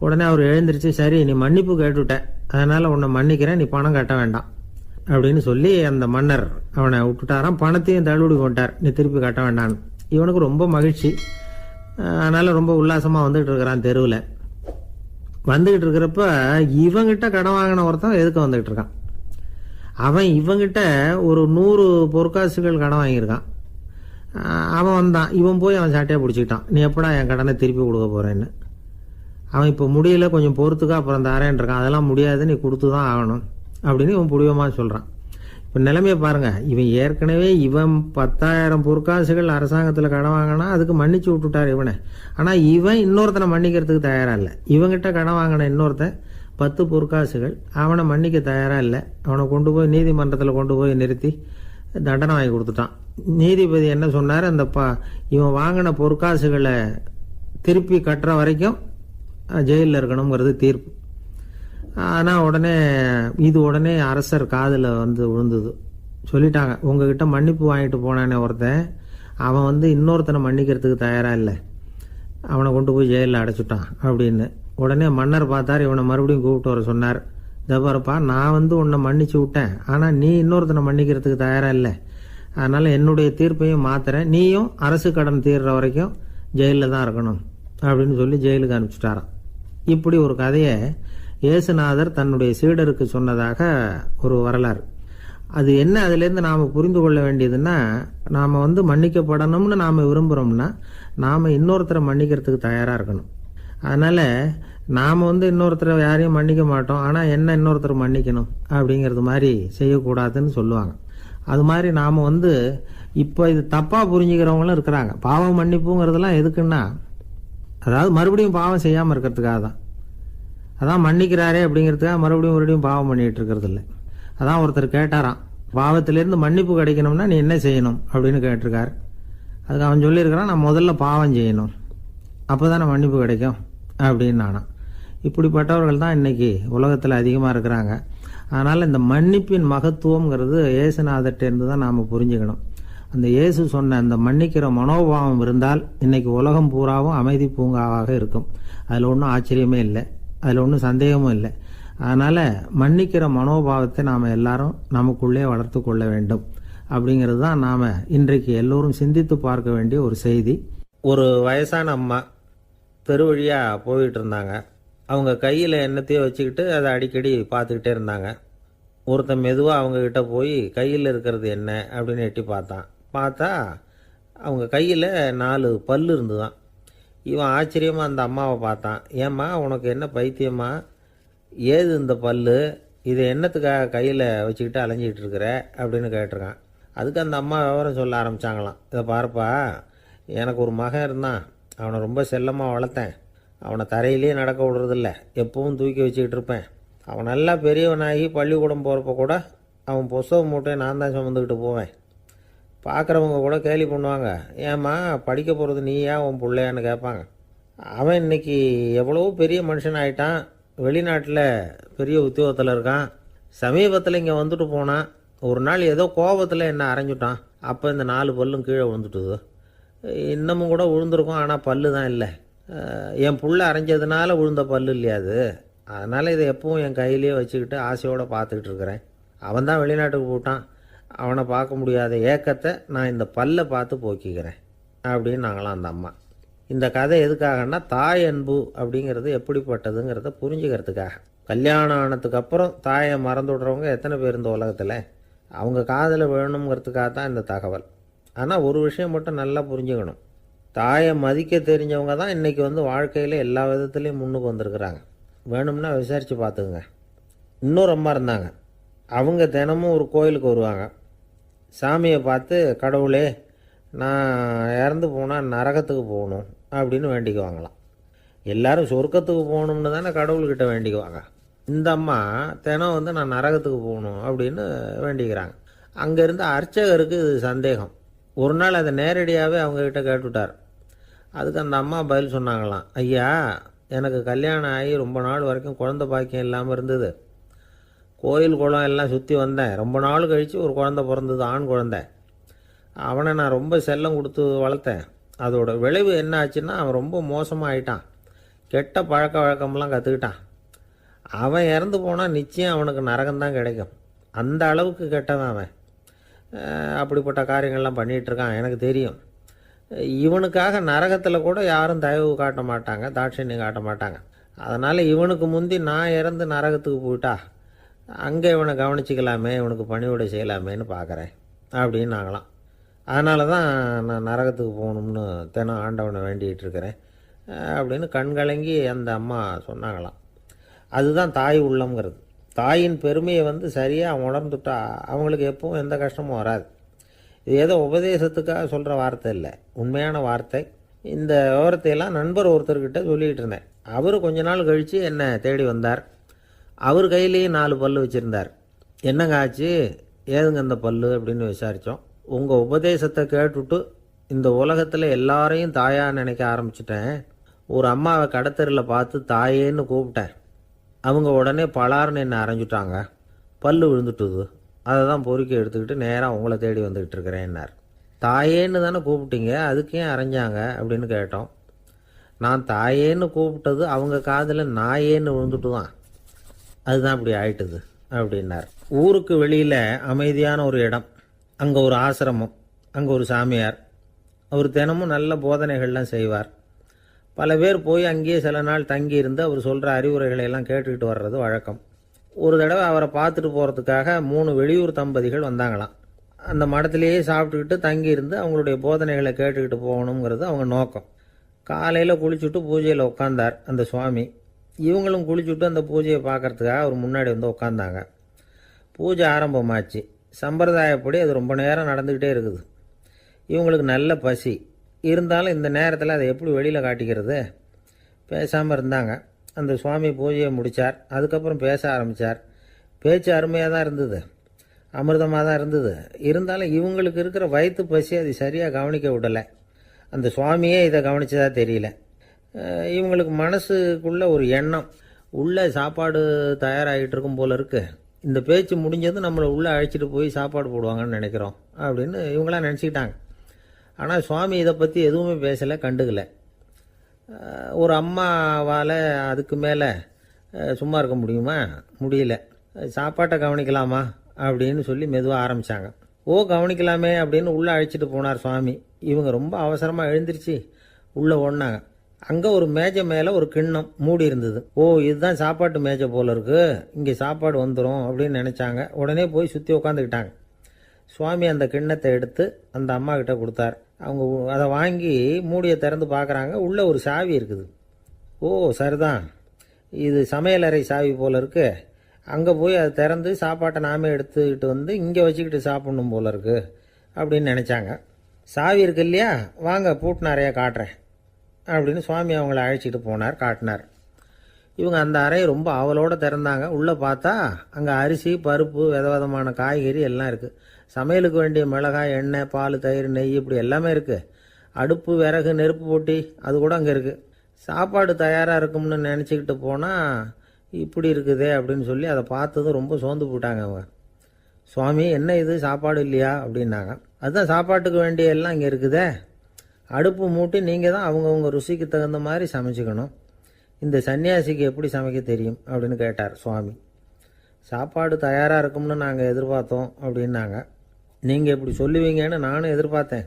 Speaker 1: உடனே அவர் எழுந்திரிச்சு, சரி நீ மன்னிப்பு கேட்டுவிட்ட, அதனால் உன்னை மன்னிக்கிறேன், நீ பணம் கட்ட வேண்டாம் அப்படின்னு சொல்லி அந்த மன்னர் அவனை விட்டுட்டாராம். பணத்தையும் தள்ளுபடி கொண்டார், நீ திருப்பி கட்ட வேண்டான்னு. இவனுக்கு ரொம்ப மகிழ்ச்சி, அதனால் ரொம்ப உல்லாசமாக வந்துகிட்டு இருக்கிறான். தெருவில் வந்துக்கிட்டு இருக்கிறப்ப இவங்கிட்ட கடன் வாங்கின ஒருத்தன் எதுக்கு வந்துக்கிட்டு இருக்கான். அவன் இவங்கிட்ட ஒரு 100 பொற்காசுகள் கடன் வாங்கியிருக்கான். அவன் வந்தான், இவன் போய் அவன் சாட்டையாக பிடிச்சிக்கிட்டான், நீ எப்படா என் கடனை திருப்பி கொடுக்க போகிறேன்னு. அவன் இப்போ முடியல, கொஞ்சம் பொறுத்துக்கா, அப்புறம் தரேன் இருக்கான். அதெல்லாம் முடியாது, நீ கொடுத்து தான் ஆகணும் அப்படின்னு இவன் புடிவமாக சொல்கிறான். இப்போ நிலைமையை பாருங்கள், இவன் ஏற்கனவே இவன் 10,000 பொற்காசுகள் அரசாங்கத்தில் கடன் வாங்கினா அதுக்கு மன்னிச்சு விட்டுட்டார் இவனை. ஆனால் இவன் இன்னொருத்தனை மன்னிக்கிறதுக்கு தயாராக இல்லை. இவங்கிட்ட கடன் வாங்கின இன்னொருத்தன் 10 பொற்காசுகள், அவனை மன்னிக்க தயாராக இல்லை. அவனை கொண்டு போய் நீதிமன்றத்தில் கொண்டு போய் நிறுத்தி தண்டனை வாங்கி கொடுத்துட்டான். நீதிபதி என்ன சொன்னார், அந்த இவன் வாங்கின பொற்காசுகளை திருப்பி கட்டுற வரைக்கும் ஜெயிலில் இருக்கணுங்கிறது தீர்ப்பு. ஆனால் உடனே அரசர் காதில் வந்து விழுந்தது. சொல்லிட்டாங்க, உங்ககிட்ட மன்னிப்பு வாங்கிட்டு போனானே ஒருத்தன், அவன் வந்து இன்னொருத்தனை மன்னிக்கிறதுக்கு தயாராக இல்லை, அவனை கொண்டு போய் ஜெயிலில் அடைச்சிட்டான் அப்படின்னு. உடனே மன்னர் பார்த்தார், இவனை மறுபடியும் கூப்பிட்டு வர சொன்னார். தபாரப்பா, நான் வந்து உன்னை மன்னிச்சு விட்டேன், ஆனால் நீ இன்னொருத்தனை மன்னிக்கிறதுக்கு தயாராக இல்லை, அதனால் என்னுடைய தீர்ப்பையும் மாத்துறேன், நீயும் அரசு கடன் தீர்ற வரைக்கும் ஜெயிலில் தான் இருக்கணும் அப்படின்னு சொல்லி ஜெயிலுக்கு அனுப்பிச்சிட்டாராம். இப்படி ஒரு கதையை இயேசுநாதர் தன்னுடைய சீடருக்கு சொன்னதாக ஒரு வரலாறு. அது என்ன, அதுலேருந்து நாம் புரிந்து கொள்ள வேண்டியதுன்னா, நாம் வந்து மன்னிக்கப்படணும்னு நாம் விரும்புகிறோம்னா நாம் இன்னொருத்தரை மன்னிக்கிறதுக்கு தயாராக இருக்கணும். அதனால் நாம் வந்து இன்னொருத்தரை யாரையும் மன்னிக்க மாட்டோம், ஆனால் என்ன இன்னொருத்தரை மன்னிக்கணும் அப்படிங்கிறது மாதிரி செய்யக்கூடாதுன்னு சொல்லுவாங்க. அது மாதிரி நாம் வந்து இப்போ இது தப்பாக புரிஞ்சுக்கிறவங்களும் இருக்கிறாங்க. பாவம் மன்னிப்புங்கிறதுலாம் எதுக்குன்னா, அதாவது மறுபடியும் பாவம் செய்யாமல் இருக்கிறதுக்காக தான். அதான் மன்னிக்கிறாரே அப்படிங்கிறதுக்காக மறுபடியும் பாவம் பண்ணிகிட்டு இருக்கிறது இல்லை. அதான் ஒருத்தர் கேட்டாராம், பாவத்திலேருந்து மன்னிப்பு கிடைக்கணும்னா நீ என்ன செய்யணும் அப்படின்னு கேட்டிருக்கார். அதுக்கு அவன் சொல்லியிருக்கிறான், நான் முதல்ல பாவம் செய்யணும், அப்போ தானே மன்னிப்பு கிடைக்கும் அப்படின்னு நானா. இப்படிப்பட்டவர்கள் தான் இன்னைக்கு உலகத்தில் அதிகமாக இருக்கிறாங்க. அதனால் இந்த மன்னிப்பின் மகத்துவங்கிறது இயேசுநாதர்கிட்டேருந்து தான் நாம் புரிஞ்சுக்கணும். அந்த இயேசு சொன்ன அந்த மன்னிக்கிற மனோபாவம் இருந்தால் இன்னைக்கு உலகம் பூராவும் அமைதி பூங்காவாக இருக்கும். அதில் ஒன்றும் ஆச்சரியமே இல்லை, அதில் ஒன்றும் சந்தேகமும் இல்லை. அதனால் மன்னிக்கிற மனோபாவத்தை நாம் எல்லாரும் நமக்குள்ளே வளர்த்து கொள்ள வேண்டும் அப்படிங்கிறது தான் நாம் இன்றைக்கு எல்லோரும் சிந்தித்து பார்க்க வேண்டிய ஒரு செய்தி. ஒரு வயசான அம்மா தெரு வழியாக போயிட்டு இருந்தாங்க. அவங்க கையில் எண்ணத்தையோ வச்சுக்கிட்டு அதை அடிக்கடி பார்த்துக்கிட்டே இருந்தாங்க. ஒருத்தன் மெதுவாக அவங்கக்கிட்ட போய் கையில் இருக்கிறது என்ன அப்படின்னு எட்டி பார்த்தா அவங்க கையில் 4 பல்லு இருந்துதான். இவன் ஆச்சரியமாக அந்த அம்மாவை பார்த்தான். ஏம்மா உனக்கு என்ன பைத்தியமா, ஏது இந்த பல்லு, இதை என்னத்துக்காக கையில் வச்சுக்கிட்டு அலைஞ்சிக்கிட்டு இருக்கிற அப்படின்னு கேட்டிருக்கான். அதுக்கு அந்த அம்மா விவரம் சொல்ல ஆரம்பித்தாங்களாம். இதை பாருப்பா, எனக்கு ஒரு மகன் இருந்தான், அவனை ரொம்ப செல்லமாக வளர்த்தேன். அவனை தரையிலேயே நடக்க விடுறதில்ல, எப்பவும் தூக்கி வச்சுக்கிட்டு இருப்பேன். அவன் நல்லா பெரியவனாகி பள்ளிக்கூடம் போகிறப்ப கூட அவன் புஸ்தக மூட்டையை நான் தான் சுமந்துக்கிட்டு போவேன். பார்க்குறவங்க கூட கேலி பண்ணுவாங்க, ஏம்மா படிக்க போகிறது நீயா உன் பிள்ளையான்னு கேட்பாங்க. அவன் இன்னைக்கு எவ்வளோ பெரிய மனுஷன் ஆகிட்டான், வெளிநாட்டில் பெரிய உத்தியோகத்தில் இருக்கான். சமீபத்தில் இங்கே வந்துட்டு போனான். ஒரு நாள் ஏதோ கோபத்தில் என்ன அரைஞ்சுட்டான். அப்போ இந்த 4 பல்லும் கீழே விழுந்துட்டுது. இன்னமும் கூட விழுந்திருக்கும், ஆனால் பல்லு தான் இல்லை. என் புள்ள அரைஞ்சதுனால விழுந்த பல்லு இல்லையா அது. அதனால் இதை எப்பவும் என் கையிலேயே வச்சுக்கிட்டு ஆசையோடு பார்த்துக்கிட்டு இருக்கிறேன். அவன் தான் வெளிநாட்டுக்கு போட்டான், அவனை பார்க்க முடியாத ஏக்கத்தை நான் இந்த பல்லை பார்த்து போக்கிக்கிறேன் அப்படின்னு நாங்களாம் அந்த அம்மா. இந்த கதை எதுக்காகன்னா, தாய் அன்பு அப்படிங்கிறது எப்படிப்பட்டதுங்கிறத புரிஞ்சுக்கிறதுக்காக. கல்யாணம் ஆனதுக்கு அப்புறம் தாயை மறந்து விடுறவங்க எத்தனை பேர் இந்த உலகத்தில், அவங்க காதில் வேணுங்கிறதுக்காக தான் இந்த தகவல். ஆனால் ஒரு விஷயம் மட்டும் நல்லா புரிஞ்சுக்கணும், தாயை மதிக்க தெரிஞ்சவங்க தான் இன்றைக்கி வாழ்க்கையில் எல்லா விதத்துலேயும் முன்னுக்கு வந்திருக்கிறாங்க. வேணும்னா விசாரித்து பார்த்துக்குங்க. இன்னொரு அம்மா இருந்தாங்க. அவங்க தினமும் ஒரு கோயிலுக்கு வருவாங்க. சாமியை பார்த்து, கடவுளே நான் இறந்து போனால் நரகத்துக்கு போகணும் அப்படின்னு வேண்டிக்குவாங்களாம். எல்லாரும் சொர்க்கத்துக்கு போகணும்னு தானே கடவுள்கிட்ட வேண்டிக்குவாங்க. இந்த அம்மா தினம் நான் நரகத்துக்கு போகணும் அப்படின்னு வேண்டிக்கிறாங்க. அங்கே இருந்த அர்ச்சகருக்கு இது சந்தேகம். ஒரு நாள் அதை நேரடியாகவே அவங்கக்கிட்ட கேட்டுவிட்டார். அதுக்கு அந்த அம்மா பதில் சொன்னாங்களாம், ஐயா எனக்கு கல்யாணம் ஆகி ரொம்ப நாள் வரைக்கும் குழந்தை பாக்கியம் இல்லாமல் இருந்தது. கோயில் குளம் எல்லாம் சுற்றி வந்தேன். ரொம்ப நாள் கழித்து ஒரு குழந்தை பிறந்தது, ஆண் குழந்தை. அவனை நான் ரொம்ப செல்லம் கொடுத்து வளர்த்தேன். அதோட விளைவு என்ன ஆச்சுன்னா, அவன் ரொம்ப மோசமாக ஆயிட்டான். கெட்ட பழக்க வழக்கம்லாம் கற்றுக்கிட்டான். அவன் இறந்து போனால் நிச்சயம் அவனுக்கு நரகம்தான் கிடைக்கும். அந்த அளவுக்கு கெட்டவன் அவன். அப்படிப்பட்ட காரியங்கள்லாம் பண்ணிகிட்ருக்கான், எனக்கு தெரியும். இவனுக்காக நரகத்தில் கூட யாரும் தயவு காட்ட மாட்டாங்க, தாட்சண்யம் காட்ட மாட்டாங்க. அதனால் இவனுக்கு முந்தி நான் இறந்து நரகத்துக்கு போயிட்டா அங்கே இவனை கவனிச்சிக்கலாமே, இவனுக்கு பணிவிடை செய்யலாமேன்னு பார்க்குறேன் அப்படின்னு நாங்களாம். அதனால தான் நான் நரகத்துக்கு போகணும்னு தினம் ஆண்டவனை வேண்டிகிட்டு இருக்கிறேன் அப்படின்னு கண்கலங்கி அந்த அம்மா சொன்னாங்களாம். அதுதான் தாய் உள்ளம்ங்கிறது. தாயின் பெருமையை சரியாக உணர்ந்துட்டா அவங்களுக்கு எப்பவும் எந்த கஷ்டமும் வராது. இது ஏதோ உபதேசத்துக்காக சொல்கிற வார்த்தை இல்லை, உண்மையான வார்த்தை. இந்த விவரத்தையெல்லாம் நண்பர் ஒருத்தர்கிட்ட சொல்லிகிட்டு இருந்தேன். அவர் கொஞ்ச நாள் கழித்து என்னை தேடி வந்தார். அவர் கையிலேயே 4 பல்லு வச்சுருந்தார். என்னங்க ஆச்சு, ஏதுங்க அந்த பல்லு அப்படின்னு விசாரித்தோம். உங்கள் உபதேசத்தை கேட்டுவிட்டு இந்த உலகத்தில் எல்லாரையும் தாயாக நினைக்க ஆரம்பிச்சிட்டேன். ஒரு அம்மாவை கடத்தரில் பார்த்து தாயேன்னு கூப்பிட்டேன். அவங்க உடனே பலார்னு என்னை அரைஞ்சிட்டாங்க, பல்லு விழுந்துட்டுது. அதை தான் பொறுக்கி எடுத்துக்கிட்டு நேராக உங்களை தேடி வந்துக்கிட்டு இருக்கிறேன்னார். தாயேன்னு தானே கூப்பிட்டீங்க, அதுக்கு ஏன் அரைஞ்சாங்க அப்படின்னு கேட்டோம். நான் தாயேன்னு கூப்பிட்டது அவங்க காதில் நாயேன்னு விழுந்துட்டு தான், அதுதான் அப்படி ஆயிட்டுது அப்படின்னார். ஊருக்கு வெளியில் அமைதியான ஒரு இடம், அங்கே ஒரு ஆசிரமம், அங்கே ஒரு சாமியார். அவர் தினமும் நல்ல போதனைகள்லாம் செய்வார். பல பேர் போய் அங்கேயே சில நாள் தங்கி இருந்து அவர் சொல்கிற அறிவுரைகளை எல்லாம் கேட்டுக்கிட்டு வர்றது வழக்கம். ஒரு தடவை அவரை பார்த்துட்டு போகிறதுக்காக 3 வெளியூர் தம்பதிகள் வந்தாங்களாம். அந்த மடத்திலேயே சாப்பிட்டுக்கிட்டு தங்கியிருந்து அவங்களுடைய போதனைகளை கேட்டுக்கிட்டு போகணுங்கிறது அவங்க நோக்கம். காலையில் குளிச்சுட்டு பூஜையில் உட்காந்தார் அந்த சுவாமி. இவங்களும் குளிச்சுட்டு அந்த பூஜையை பார்க்கறதுக்காக அவர் முன்னாடி உட்காந்தாங்க. பூஜை ஆரம்பமாச்சு. சம்பிரதாயப்படி அது ரொம்ப நேரம் நடந்துக்கிட்டே இருக்குது. இவங்களுக்கு நல்ல பசி இருந்தாலும் இந்த நேரத்தில் அதை எப்படி வெளியில் காட்டிக்கிறது? பேசாமல் இருந்தாங்க. அந்த சுவாமி பூஜையை முடித்தார். அதுக்கப்புறம் பேச ஆரம்பித்தார். பேச்சு அருமையாக தான் இருந்தது, அமிர்தமாக தான் இருந்தது. இருந்தாலும் இவங்களுக்கு இருக்கிற வயிற்று பசி அது சரியாக கவனிக்க விடலை. அந்த சுவாமியே இதை கவனித்ததா தெரியல. இவங்களுக்கு மனசுக்குள்ள ஒரு எண்ணம், உள்ளே சாப்பாடு தயாராகிட்டு இருக்கும் போல இருக்கு, இந்த பேச்சு முடிஞ்சது நம்மளை உள்ளே அழைச்சிட்டு போய் சாப்பாடு போடுவாங்கன்னு நினைக்கிறோம் அப்படின்னு இவங்களாம் நினச்சிக்கிட்டாங்க. ஆனால் சுவாமி இதை பற்றி எதுவுமே பேசலை, கண்டுக்கலை. ஒரு அம்மாவால் அதுக்கு மேலே சும்மா இருக்க முடியுமா? முடியல. சாப்பாட்டை கவனிக்கலாமா அப்படின்னு சொல்லி மெதுவாக ஆரம்பித்தாங்க. கவனிக்கலாமே அப்படின்னு உள்ளே அழைச்சிட்டு போனார் சுவாமி. இவங்க ரொம்ப அவசரமாக எழுந்திருச்சு உள்ளே ஓடினாங்க. அங்கே ஒரு மேஜை மேலே ஒரு கிண்ணம் மூடி இருந்தது. இதுதான் சாப்பாட்டு மேஜை போல இருக்கு, இங்கே சாப்பாடு வந்துடும் அப்படின்னு நினச்சாங்க. உடனே போய் சுற்றி உட்காந்துக்கிட்டாங்க. சுவாமி அந்த கிண்ணத்தை எடுத்து அந்த அம்மா கிட்ட கொடுத்தார். அவங்க அதை வாங்கி மூடியை திறந்து பார்க்குறாங்க. உள்ளே ஒரு சாவி இருக்குது. சரிதான், இது சமையலறை சாவி போல இருக்கு. அங்கே போய் அதை திறந்து சாப்பாட்டை நாமே எடுத்துக்கிட்டு வந்து இங்கே வச்சுக்கிட்டு சாப்பிடணும் போல இருக்கு அப்படின்னு நினச்சாங்க. சாவி இருக்கு இல்லையா, வாங்க பூட்டு நிறையா காட்டுறேன் அப்படின்னு சுவாமி அவங்கள அழைச்சிட்டு போனார், காட்டினார். இவங்க அந்த அறையை ரொம்ப ஆவலோடு திறந்தாங்க. உள்ளே பார்த்தா அங்கே அரிசி, பருப்பு, விதவிதமான காய்கறி எல்லாம் இருக்குது. சமையலுக்கு வேண்டிய மிளகாய், எண்ணெய், பால், தயிர், நெய் இப்படி எல்லாமே இருக்குது. அடுப்பு, விறகு, நெருப்பு போட்டி அது கூட அங்கே இருக்குது. சாப்பாடு தயாராக இருக்கும்னு நினச்சிக்கிட்டு போனால் இப்படி இருக்குதே அப்படின்னு சொல்லி அதை பார்த்ததும் ரொம்ப சோர்ந்து போட்டாங்க அவங்க. சுவாமி, என்ன இது சாப்பாடு இல்லையா அப்படின்னாங்க. அதுதான் சாப்பாட்டுக்கு வேண்டிய எல்லாம் இங்கே இருக்குதே. அடுப்பு மூட்டி நீங்கள் தான் அவங்கவுங்க ருசிக்கு தகுந்த மாதிரி சமைச்சிக்கணும். இந்த சன்னியாசிக்கு எப்படி சமைக்க தெரியும் அப்படின்னு கேட்டார் சுவாமி. சாப்பாடு தயாராக இருக்கும்னு நாங்கள் எதிர்பார்த்தோம் அப்படின்னாங்க. நீங்கள் இப்படி சொல்லுவீங்கன்னு நானும் எதிர்பார்த்தேன்.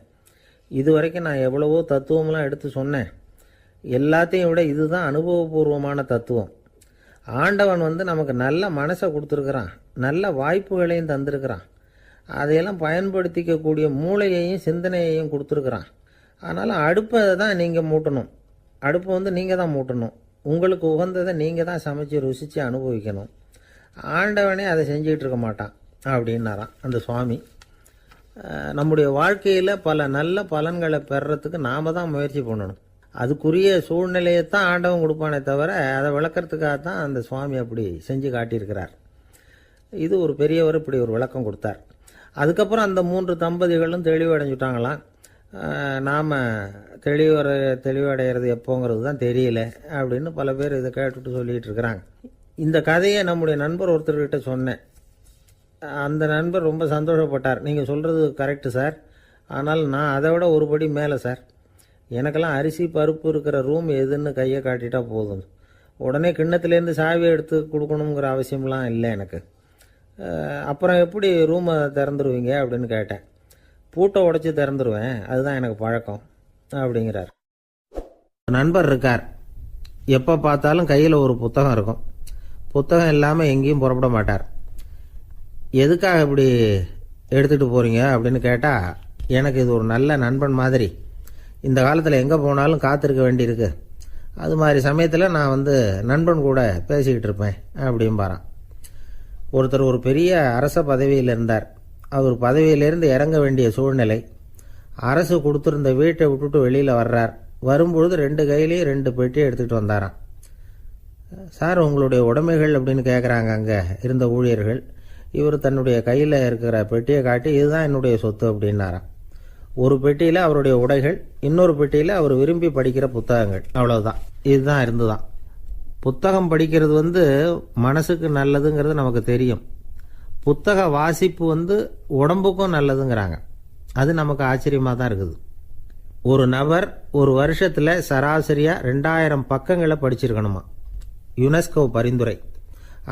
Speaker 1: இது வரைக்கும் நான் எவ்வளவோ தத்துவம்லாம் எடுத்து சொன்னேன். எல்லாத்தையும் விட இதுதான் அனுபவபூர்வமான தத்துவம். ஆண்டவன் நமக்கு நல்ல மனசை கொடுத்துருக்குறான், நல்ல வாய்ப்புகளையும் தந்திருக்கிறான், அதையெல்லாம் பயன்படுத்திக்கக்கூடிய மூளையையும் சிந்தனையையும் கொடுத்துருக்குறான். அதனால் அடுப்பை தான் நீங்கள் மூட்டணும். அடுப்பை நீங்கள் தான் மூட்டணும். உங்களுக்கு உகந்ததை நீங்கள் தான் சமைச்சு ருசித்து அனுபவிக்கணும். ஆண்டவனே அதை செஞ்சுக்கிட்டு இருக்க மாட்டான் அப்படின்னாராம் அந்த சுவாமி. நம்முடைய வாழ்க்கையில் பல நல்ல பலன்களை பெறறதுக்கு நாம் தான் முயற்சி பண்ணணும். அதுக்குரிய சூழ்நிலையை தான் ஆண்டவன் கொடுப்பானே தவிர அதை விளக்கிறதுக்காக தான் அந்த சுவாமி அப்படி செஞ்சு காட்டியிருக்கிறார். இது ஒரு பெரியவர் இப்படி ஒரு விளக்கம் கொடுத்தார். அதுக்கப்புறம் அந்த 3 தம்பதிகளும் தெளிவடைஞ்சுட்டாங்களாம். நாம் தெளிவடைகிறது எப்போங்கிறது தான் தெரியல அப்படின்னு பல பேர் இதை கேட்டுட்டு சொல்லிகிட்டு இருக்கிறாங்க. இந்த கதையை நம்முடைய நண்பர் ஒருத்தர்கிட்ட சொன்னேன். அந்த நண்பர் ரொம்ப சந்தோஷப்பட்டார். நீங்கள் சொல்கிறது கரெக்டு சார், ஆனால் நான் அதை விட ஒரு படி மேலே சார். எனக்கெல்லாம் அரிசி, பருப்பு இருக்கிற ரூம் எதுன்னு கையை காட்டிட்டா போதும். உடனே கிண்ணத்துலேருந்து சாவியை எடுத்து கொடுக்கணுங்கிற அவசியம்லாம் இல்லை எனக்கு. அப்புறம் எப்படி ரூமை திறந்துருவீங்க அப்படின்னு கேட்டேன். பூட்டை உடைச்சி திறந்துருவேன், அதுதான் எனக்கு பழக்கம் அப்படிங்கிறார். நண்பர் இருக்கார். எப்போ பார்த்தாலும் கையில் ஒரு புத்தகம் இருக்கும். புத்தகம் இல்லாமல் எங்கேயும் புறப்பட மாட்டார். எதுக்காக இப்படி எடுத்துகிட்டு போகிறீங்க அப்படின்னு கேட்டால், எனக்கு இது ஒரு நல்ல நண்பன் மாதிரி. இந்த காலத்தில் எங்கே போனாலும் காத்திருக்க வேண்டியிருக்கு. அது மாதிரி சமயத்தில் நான் நண்பன் கூட பேசிக்கிட்டு இருப்பேன் அப்படிம்பாரான். ஒருத்தர் ஒரு பெரிய அரச பதவியில் இருந்தார். அவர் பதவியிலேருந்து இறங்க வேண்டிய சூழ்நிலை. அரசு கொடுத்துருந்த வீட்டை விட்டுட்டு வெளியில் வர்றார். வரும்பொழுது 2 கையிலையும் 2 பெட்டியை எடுத்துகிட்டு வந்தாராம். சார், உங்களுடைய உடைமைகள் அப்படின்னு கேட்குறாங்க அங்கே இருந்த ஊழியர்கள். இவர் தன்னுடைய கையில் இருக்கிற பெட்டியை காட்டி, இதுதான் என்னுடைய சொத்து அப்படின்னாராம். ஒரு பெட்டியில் அவருடைய உடைகள், இன்னொரு பெட்டியில் அவர் விரும்பி படிக்கிற புத்தகங்கள். அவ்வளவுதான். இதுதான் இருந்துதான். புத்தகம் படிக்கிறது மனசுக்கு நல்லதுங்கிறது நமக்கு தெரியும். புத்தக வாசிப்பு உடம்புக்கும் நல்லதுங்கிறாங்க. அது நமக்கு ஆச்சரியமாக தான் இருக்குது. ஒரு நபர் ஒரு வருஷத்தில் சராசரியாக 2000 பக்கங்களை படிச்சிருக்கணுமா, யுனெஸ்கோ பரிந்துரை.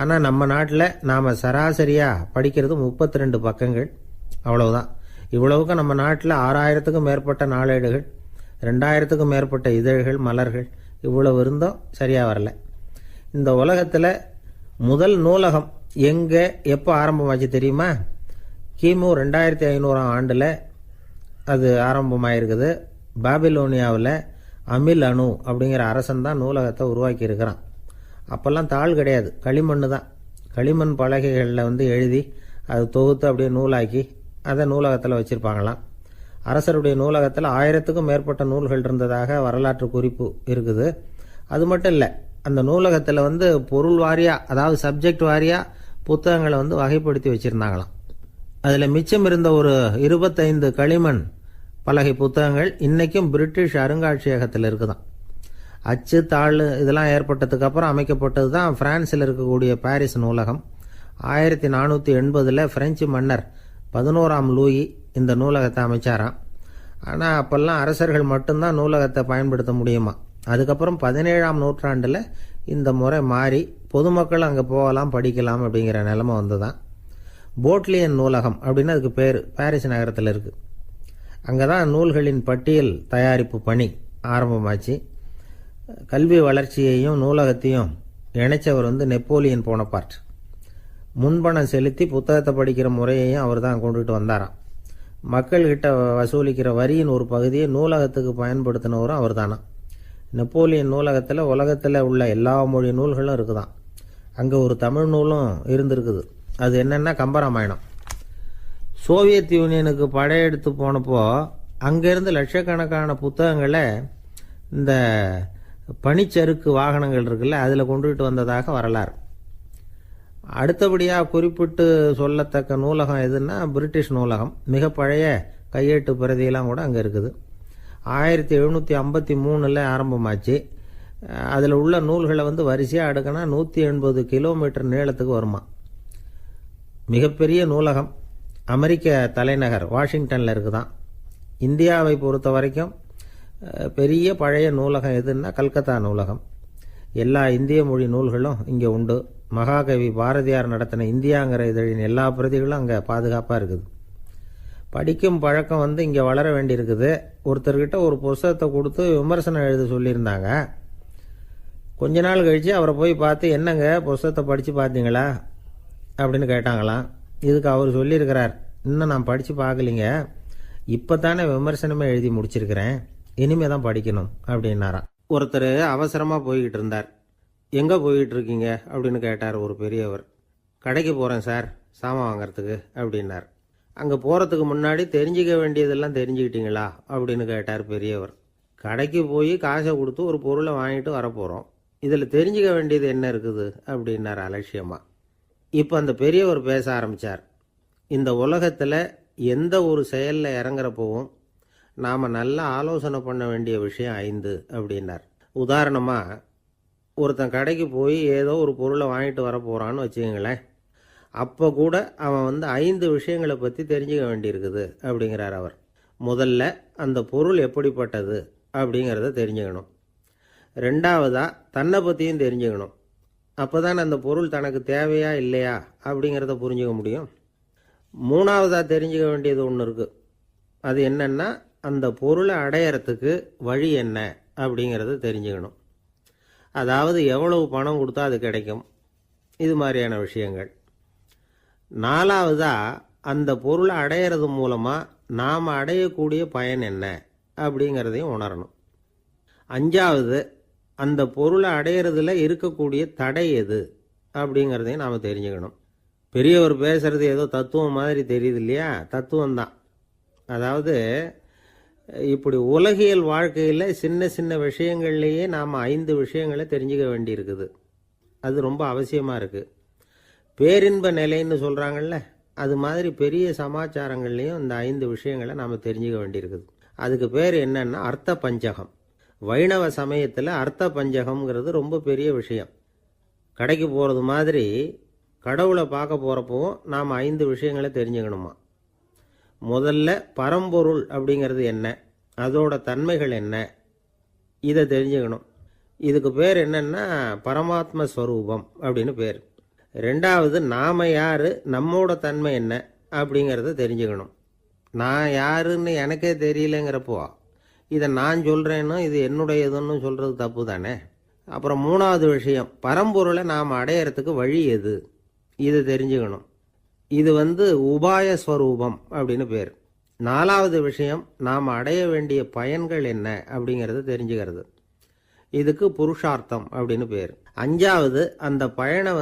Speaker 1: ஆனால் நம்ம நாட்டில் நாம் சராசரியாக படிக்கிறது 32 பக்கங்கள். அவ்வளவுதான். இவ்வளவுக்கு நம்ம நாட்டில் 6000க்கும் மேற்பட்ட நாளேடுகள், 2000க்கும் மேற்பட்ட இதழ்கள், மலர்கள், இவ்வளவு இருந்தோம் சரியாக வரல. இந்த உலகத்தில் முதல் நூலகம் எங்கே எப்போ ஆரம்பமாச்சு தெரியுமா? கிமு 2500ஆம் ஆண்டில் அது ஆரம்பமாயிருக்குது. பாபிலோனியாவில் அமில் அணு அப்படிங்கிற அரசன் தான் நூலகத்தை உருவாக்கி இருக்கிறான். அப்போல்லாம் தாள் கிடையாது, களிமண் தான். களிமண் பலகைகளில் எழுதி அது தொகுத்து அப்படியே நூலாக்கி அதை நூலகத்தில் வச்சுருப்பாங்களாம். அரசருடைய நூலகத்தில் 1000க்கும் மேற்பட்ட நூல்கள் இருந்ததாக வரலாற்று குறிப்பு இருக்குது. அது மட்டும் இல்லை, அந்த நூலகத்தில் பொருள் வாரியாக, அதாவது சப்ஜெக்ட் வாரியாக புத்தகங்களை வகைப்படுத்தி வச்சுருந்தாங்களாம். அதில் மிச்சம் இருந்த ஒரு 25 களிமண் பலகை புத்தகங்கள் இன்றைக்கும் பிரிட்டிஷ் அருங்காட்சியகத்தில் இருக்குதான். அச்சு, தாள் இதெல்லாம் ஏற்பட்டதுக்கு அப்புறம் அமைக்கப்பட்டது தான் பிரான்சில் இருக்கக்கூடிய பாரிஸ் நூலகம். 1480 பிரெஞ்சு மன்னர் 11ஆம் லூயி இந்த நூலகத்தை அமைச்சாராம். ஆனால் அப்போல்லாம் அரசர்கள் மட்டும்தான் நூலகத்தை பயன்படுத்த முடியுமா. அதுக்கப்புறம் 17ஆம் நூற்றாண்டில் இந்த முறை மாறி பொதுமக்கள் அங்கே போகலாம், படிக்கலாம் அப்படிங்கிற நிலைமை வந்துதான். போட்லியன் நூலகம் அப்படின்னு அதுக்கு பேர், பாரிஸ் நகரத்தில் இருக்குது. அங்கே தான் நூல்களின் பட்டியல் தயாரிப்பு பணி ஆரம்பமாச்சு. கல்வி வளர்ச்சியையும் நூலகத்தையும் இணைச்சவர் நெப்போலியன் போனபார்ட். முன்பணம் செலுத்தி புத்தகத்தை படிக்கிற முறையையும் அவர் தான் கொண்டுட்டு வந்தாராம். மக்கள்கிட்ட வசூலிக்கிற வரியின் ஒரு பகுதியை நூலகத்துக்கு பயன்படுத்தினவரும் அவர் தானா. நெப்போலியன் நூலகத்தில் உலகத்தில் உள்ள எல்லா மொழி நூல்களும் இருக்குதான். அங்கே ஒரு தமிழ் நூலும் இருந்திருக்குது. அது என்னென்னா கம்பராமாயணம். சோவியத் யூனியனுக்கு படையெடுத்து போனப்போ அங்கேருந்து லட்சக்கணக்கான புத்தகங்களை இந்த பனிச்சறுக்கு வாகனங்கள் இருக்குல்ல, அதில் கொண்டுகிட்டு வந்ததாக வரலாறு. அடுத்தபடியாக குறிப்பிட்டு சொல்லத்தக்க நூலகம் எதுன்னா பிரிட்டிஷ் நூலகம். மிக பழைய கையெட்டு பிரதியெல்லாம் கூட அங்கே இருக்குது. 1753 ஆரம்பமாச்சு. அதில் உள்ள நூல்களை வரிசையாக அடுக்கினா 180 கிலோமீட்டர் நீளத்துக்கு வருமா. மிகப்பெரிய நூலகம் அமெரிக்க தலைநகர் வாஷிங்டனில் இருக்குதான். இந்தியாவை பொறுத்த வரைக்கும் பெரிய பழைய நூலகம் எதுன்னா கல்கத்தா நூலகம். எல்லா இந்திய மொழி நூல்களும் இங்கே உண்டு. மகாகவி பாரதியார் நடத்தின இந்தியாங்கிற இதழின் எல்லா பிரதிகளும் அங்கே பாதுகாப்பாக இருக்குது. படிக்கும் பழக்கம் இங்கே வளர வேண்டியிருக்குது. ஒருத்தர்கிட்ட ஒரு புஸ்தகத்தை கொடுத்து விமர்சனம் எழுத சொல்லியிருந்தாங்க. கொஞ்ச நாள் கழித்து அவரை போய் பார்த்து, என்னங்க புஸ்தகத்தை படித்து பார்த்தீங்களா அப்படின்னு கேட்டாங்களாம். இதுக்கு அவர் சொல்லியிருக்கிறார், இன்னும் நான் படித்து பார்க்கலிங்க, இப்போ தானே விமர்சனமே எழுதி முடிச்சிருக்கிறேன், இனிமே தான் படிக்கணும் அப்படின்னாராம். ஒருத்தர் அவசரமாக போய்கிட்டு இருந்தார். எங்கே போய்கிட்டு இருக்கீங்க அப்படின்னு கேட்டார் ஒரு பெரியவர். கடைக்கு போகிறேன் சார், சாமான் வாங்கிறதுக்கு அப்படின்னார். அங்கே போகிறதுக்கு முன்னாடி தெரிஞ்சிக்க வேண்டியதெல்லாம் தெரிஞ்சுக்கிட்டீங்களா அப்படின்னு கேட்டார் பெரியவர். கடைக்கு போய் காசை கொடுத்து ஒரு பொருளை வாங்கிட்டு வரப்போகிறோம், இதில் தெரிஞ்சிக்க வேண்டியது என்ன இருக்குது அப்படின்னார் அலட்சியமாக. இப்போ அந்த பெரியவர் பேச ஆரம்பித்தார். இந்த உலகத்தில் எந்த ஒரு செயலில் இறங்குறப்போவும் நாம் நல்லா ஆலோசனை பண்ண வேண்டிய விஷயம் 5 அப்படின்னார். உதாரணமாக, ஒருத்தன் கடைக்கு போய் ஏதோ ஒரு பொருளை வாங்கிட்டு வர போகிறான்னு வச்சுக்கங்களேன். அப்போ கூட அவன் 5 விஷயங்களை பற்றி தெரிஞ்சுக்க வேண்டியிருக்குது அப்படிங்கிறார் அவர். முதல்ல அந்த பொருள் எப்படிப்பட்டது அப்படிங்கிறத தெரிஞ்சுக்கணும். ரெண்டாவதாக தன்னை பற்றியும் தெரிஞ்சுக்கணும். அப்போ தான் அந்த பொருள் தனக்கு தேவையா இல்லையா அப்படிங்கிறத புரிஞ்சுக்க முடியும். மூணாவதாக தெரிஞ்சுக்க வேண்டியது ஒன்று இருக்குது. அது என்னென்னா, அந்த பொருளை அடையறதுக்கு வழி என்ன அப்படிங்கிறத தெரிஞ்சுக்கணும். அதாவது எவ்வளவு பணம் கொடுத்தா அது கிடைக்கும், இது மாதிரியான விஷயங்கள். நாலாவதாக அந்த பொருளை அடையிறது மூலமாக நாம் அடையக்கூடிய பயன் என்ன அப்படிங்கிறதையும் உணரணும். அஞ்சாவது, அந்த பொருளை அடையிறதுல இருக்கக்கூடிய தடை எது அப்படிங்கிறதையும் நாம் தெரிஞ்சுக்கணும். பெரியவர் பேசுறது ஏதோ தத்துவம் மாதிரி தெரியுது இல்லையா, தத்துவம்தான். அதாவது இப்படி உலகியல் வாழ்க்கையில் சின்ன சின்ன விஷயங்கள்லேயே நாம் 5 விஷயங்களை தெரிஞ்சுக்க வேண்டியிருக்குது. அது ரொம்ப அவசியமாக இருக்குது. பேரின்ப நிலைன்னு சொல்கிறாங்கல்ல, அது மாதிரி பெரிய சமாச்சாரங்கள்லேயும் இந்த 5 விஷயங்களை நாம் தெரிஞ்சுக்க வேண்டியிருக்குது. அதுக்கு பேர் என்னன்னா அர்த்த பஞ்சகம். வைணவ சமயத்தில் அர்த்த பஞ்சகம்ங்கிறது ரொம்ப பெரிய விஷயம். கடைக்கு போகிறது மாதிரி கடவுளை பார்க்க போகிறப்பவும் நாம் 5 விஷயங்களை தெரிஞ்சுக்கணுமா. முதல்ல பரம்பொருள் அப்படிங்கிறது என்ன, அதோட தன்மைகள் என்ன, இதை தெரிஞ்சுக்கணும். இதுக்கு பேர் என்னன்னா பரமாத்ம ஸ்வரூபம் அப்படின்னு பேர். ரெண்டாவது, நாம் யார், நம்மோட தன்மை என்ன அப்படிங்கிறத தெரிஞ்சுக்கணும். நான் யாருன்னு எனக்கே தெரியலங்கிறப்போ இதை நான் சொல்கிறேன்னு இது என்னுடையதுன்னு சொல்கிறது தப்பு தானே. அப்புறம் மூணாவது விஷயம், பரம்பொருளை நாம் அடையிறதுக்கு வழி எது, இதை தெரிஞ்சுக்கணும். இது உபாய ஸ்வரூபம் அப்படின்னு பேர். நாலாவது விஷயம், நாம் அடைய வேண்டிய பயன்கள் என்ன அப்படிங்கிறது தெரிஞ்சுக்கிறது. இதுக்கு புருஷார்த்தம் அப்படின்னு பேர். அஞ்சாவது, அந்த பயனை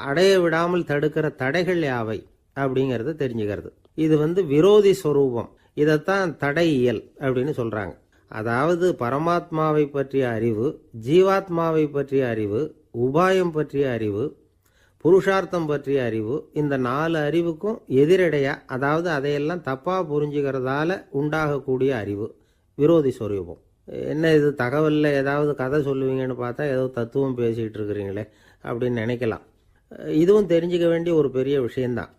Speaker 1: அடைய விடாமல் தடுக்கிற தடைகள் யாவை அப்படிங்கிறது தெரிஞ்சுக்கிறது. இது விரோதி ஸ்வரூபம். இதைத்தான் தடையியல் அப்படின்னு சொல்கிறாங்க. அதாவது பரமாத்மாவை பற்றிய அறிவு, ஜீவாத்மாவை பற்றிய அறிவு, உபாயம் பற்றிய அறிவு, புருஷார்த்தம் பற்றிய அறிவு, இந்த 4 அறிவுக்கும் எதிரடையா, அதாவது அதையெல்லாம் தப்பாக புரிஞ்சுக்கிறதால உண்டாகக்கூடிய அறிவு விரோதி ஸ்வரூபம். என்ன இது தகவலில் ஏதாவது கதை சொல்லுவீங்கன்னு பார்த்தா ஏதோ தத்துவம் பேசிகிட்டு இருக்கிறீங்களே அப்படின்னு நினைக்கலாம். இதுவும் தெரிஞ்சுக்க வேண்டிய ஒரு பெரிய விஷயந்தான்.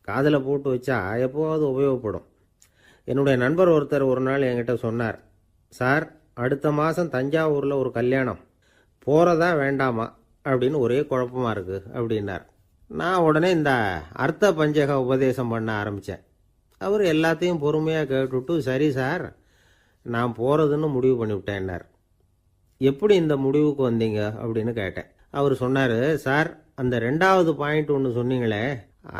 Speaker 1: காதில் போட்டு வச்சா எப்போவாவது உபயோகப்படும். என்னுடைய நண்பர் ஒருத்தர் ஒரு நாள் என்கிட்ட சொன்னார், சார் அடுத்த மாதம் தஞ்சாவூரில் ஒரு கல்யாணம், போகிறதா வேண்டாமா அப்படின்னு ஒரே குழப்பமாக இருக்குது அப்படின்னார். நான் உடனே இந்த அர்த்த பஞ்சக உபதேசம் பண்ண ஆரம்பித்தேன். அவர் எல்லாத்தையும் பொறுமையாக கேட்டுவிட்டு, சரி சார் நான் போகிறதுன்னு முடிவு பண்ணிவிட்டேன்னார். எப்படி இந்த முடிவுக்கு வந்தீங்க அப்படின்னு கேட்டேன். அவர் சொன்னார், சார் அந்த 2வது பாயிண்ட் ஒன்று சொன்னீங்களே,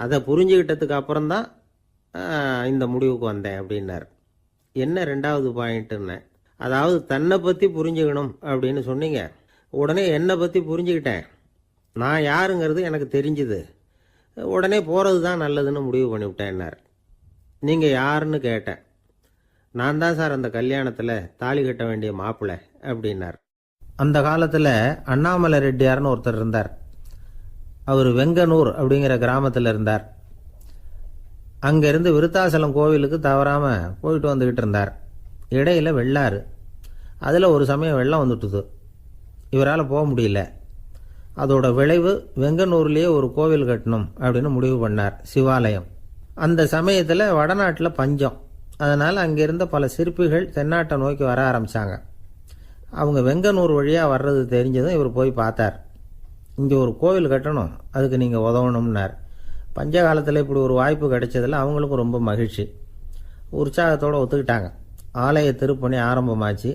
Speaker 1: அதை புரிஞ்சுக்கிட்டதுக்கு அப்புறம்தான் இந்த முடிவுக்கு வந்தேன் அப்படின்னார். என்ன 2வது பாயிண்ட்டுன்னு? அதாவது தன்னை பற்றி புரிஞ்சுக்கணும் அப்படின்னு சொன்னீங்க. உடனே என்னை பற்றி புரிஞ்சுக்கிட்டேன், நான் யாருங்கிறது எனக்கு தெரிஞ்சுது, உடனே போகிறது தான் நல்லதுன்னு முடிவு பண்ணிவிட்டேன்னார். நீங்கள் யாருன்னு கேட்டேன். நான் தான் சார் அந்த கல்யாணத்தில் தாலி கட்ட வேண்டிய மாப்பிள்ளை அப்படின்னார். அந்த காலத்தில் அண்ணாமலை ரெட்டியார்னு ஒருத்தர் இருந்தார். அவர் வெங்கனூர் அப்படிங்கிற கிராமத்தில் இருந்தார். அங்கேருந்து விருத்தாசலம் கோவிலுக்கு தவறாமல் போயிட்டு வந்துக்கிட்டு இருந்தார். இடையில் வெள்ளாறு, அதில் ஒரு சமயம் வெள்ளம் வந்துட்டுது. இவரால் போக முடியல. அதோட விளைவு வெங்கனூர்லேயே ஒரு கோவில் கட்டணும் அப்படின்னு முடிவு பண்ணார், சிவாலயம். அந்த சமயத்தில் வடநாட்டில் பஞ்சம். அதனால் அங்கே இருந்த பல சிற்பிகள் தென்னாட்டை நோக்கி வர ஆரம்பித்தாங்க. அவங்க வெங்கனூர் வழியாக வர்றது தெரிஞ்சதும் இவர் போய் பார்த்தார். இங்கே ஒரு கோவில் கட்டணும், அதுக்கு நீங்கள் உதவணும்னார். பஞ்ச காலத்தில் இப்படி ஒரு வாய்ப்பு கிடைச்சதில் அவங்களுக்கும் ரொம்ப மகிழ்ச்சி. உற்சாகத்தோடு ஒத்துக்கிட்டாங்க. ஆலய திருப்பணி ஆரம்பமாச்சு.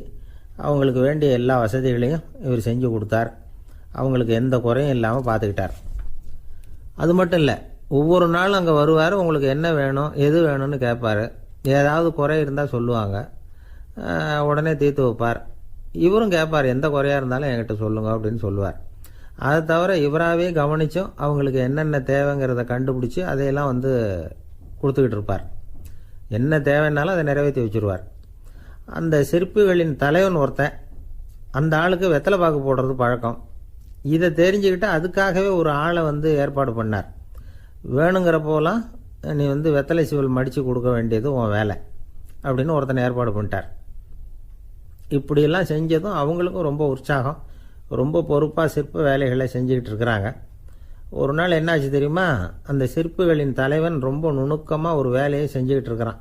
Speaker 1: அவங்களுக்கு வேண்டிய எல்லா வசதிகளையும் இவர் செஞ்சு கொடுத்தார். அவங்களுக்கு எந்த குறையும் இல்லாமல் பார்த்துக்கிட்டார். அது மட்டும் இல்லை, ஒவ்வொரு நாளும் அங்கே வருவார். உங்களுக்கு என்ன வேணும் எது வேணும்னு கேட்பார். ஏதாவது குறை இருந்தால் சொல்லுவாங்க, உடனே தீர்த்து வைப்பார். இவரும் கேட்பார், எந்த குறையாக இருந்தாலும் என்கிட்ட சொல்லுங்க அப்படின்னு சொல்லுவார். அதை தவிர இவராகவே கவனிச்சும் அவங்களுக்கு என்னென்ன தேவைங்கிறத கண்டுபிடிச்சி அதையெல்லாம் கொடுத்துக்கிட்டு இருப்பார். என்ன தேவைன்னாலும் அதை நிறைவேற்றி வச்சுருவார். அந்த சிற்பிகளின் தலைவன் ஒருத்தன், அந்த ஆளுக்கு வெத்தலை பாக்கு போடுறது பழக்கம். இதை தெரிஞ்சுக்கிட்டு அதுக்காகவே ஒரு ஆளை ஏற்பாடு பண்ணார். வேணுங்கிறப்போலாம் நீ வெத்தலை சீவல் மடித்து கொடுக்க வேண்டியது உன் வேலை அப்படின்னு ஒருத்தனை ஏற்பாடு பண்ணிட்டார். இப்படியெல்லாம் செஞ்சதும் அவங்களுக்கும் ரொம்ப உற்சாகம். ரொம்ப பொறுப்பாக சிற்ப வேலைகளை செஞ்சுக்கிட்டு இருக்கிறாங்க. ஒரு நாள் என்னாச்சு தெரியுமா? அந்த சிற்பிகளின் தலைவன் ரொம்ப நுணுக்கமாக ஒரு வேலையை செஞ்சுக்கிட்டு இருக்கிறான்.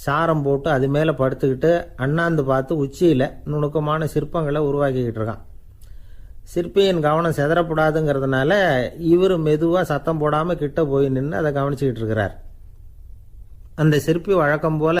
Speaker 1: சாரம் போட்டு அது மேலே படுத்துக்கிட்டு அண்ணாந்து பார்த்து உச்சியில் நுணுக்கமான சிற்பங்களை உருவாக்கிக்கிட்டு இருக்கான். சிற்பியின் கவனம் செதறப்படாதுங்கிறதுனால இவர் மெதுவாக சத்தம் போடாமல் கிட்ட போய் நின்று அதை கவனிச்சுக்கிட்டு இருக்கிறார். அந்த சிற்பி வழக்கம் போல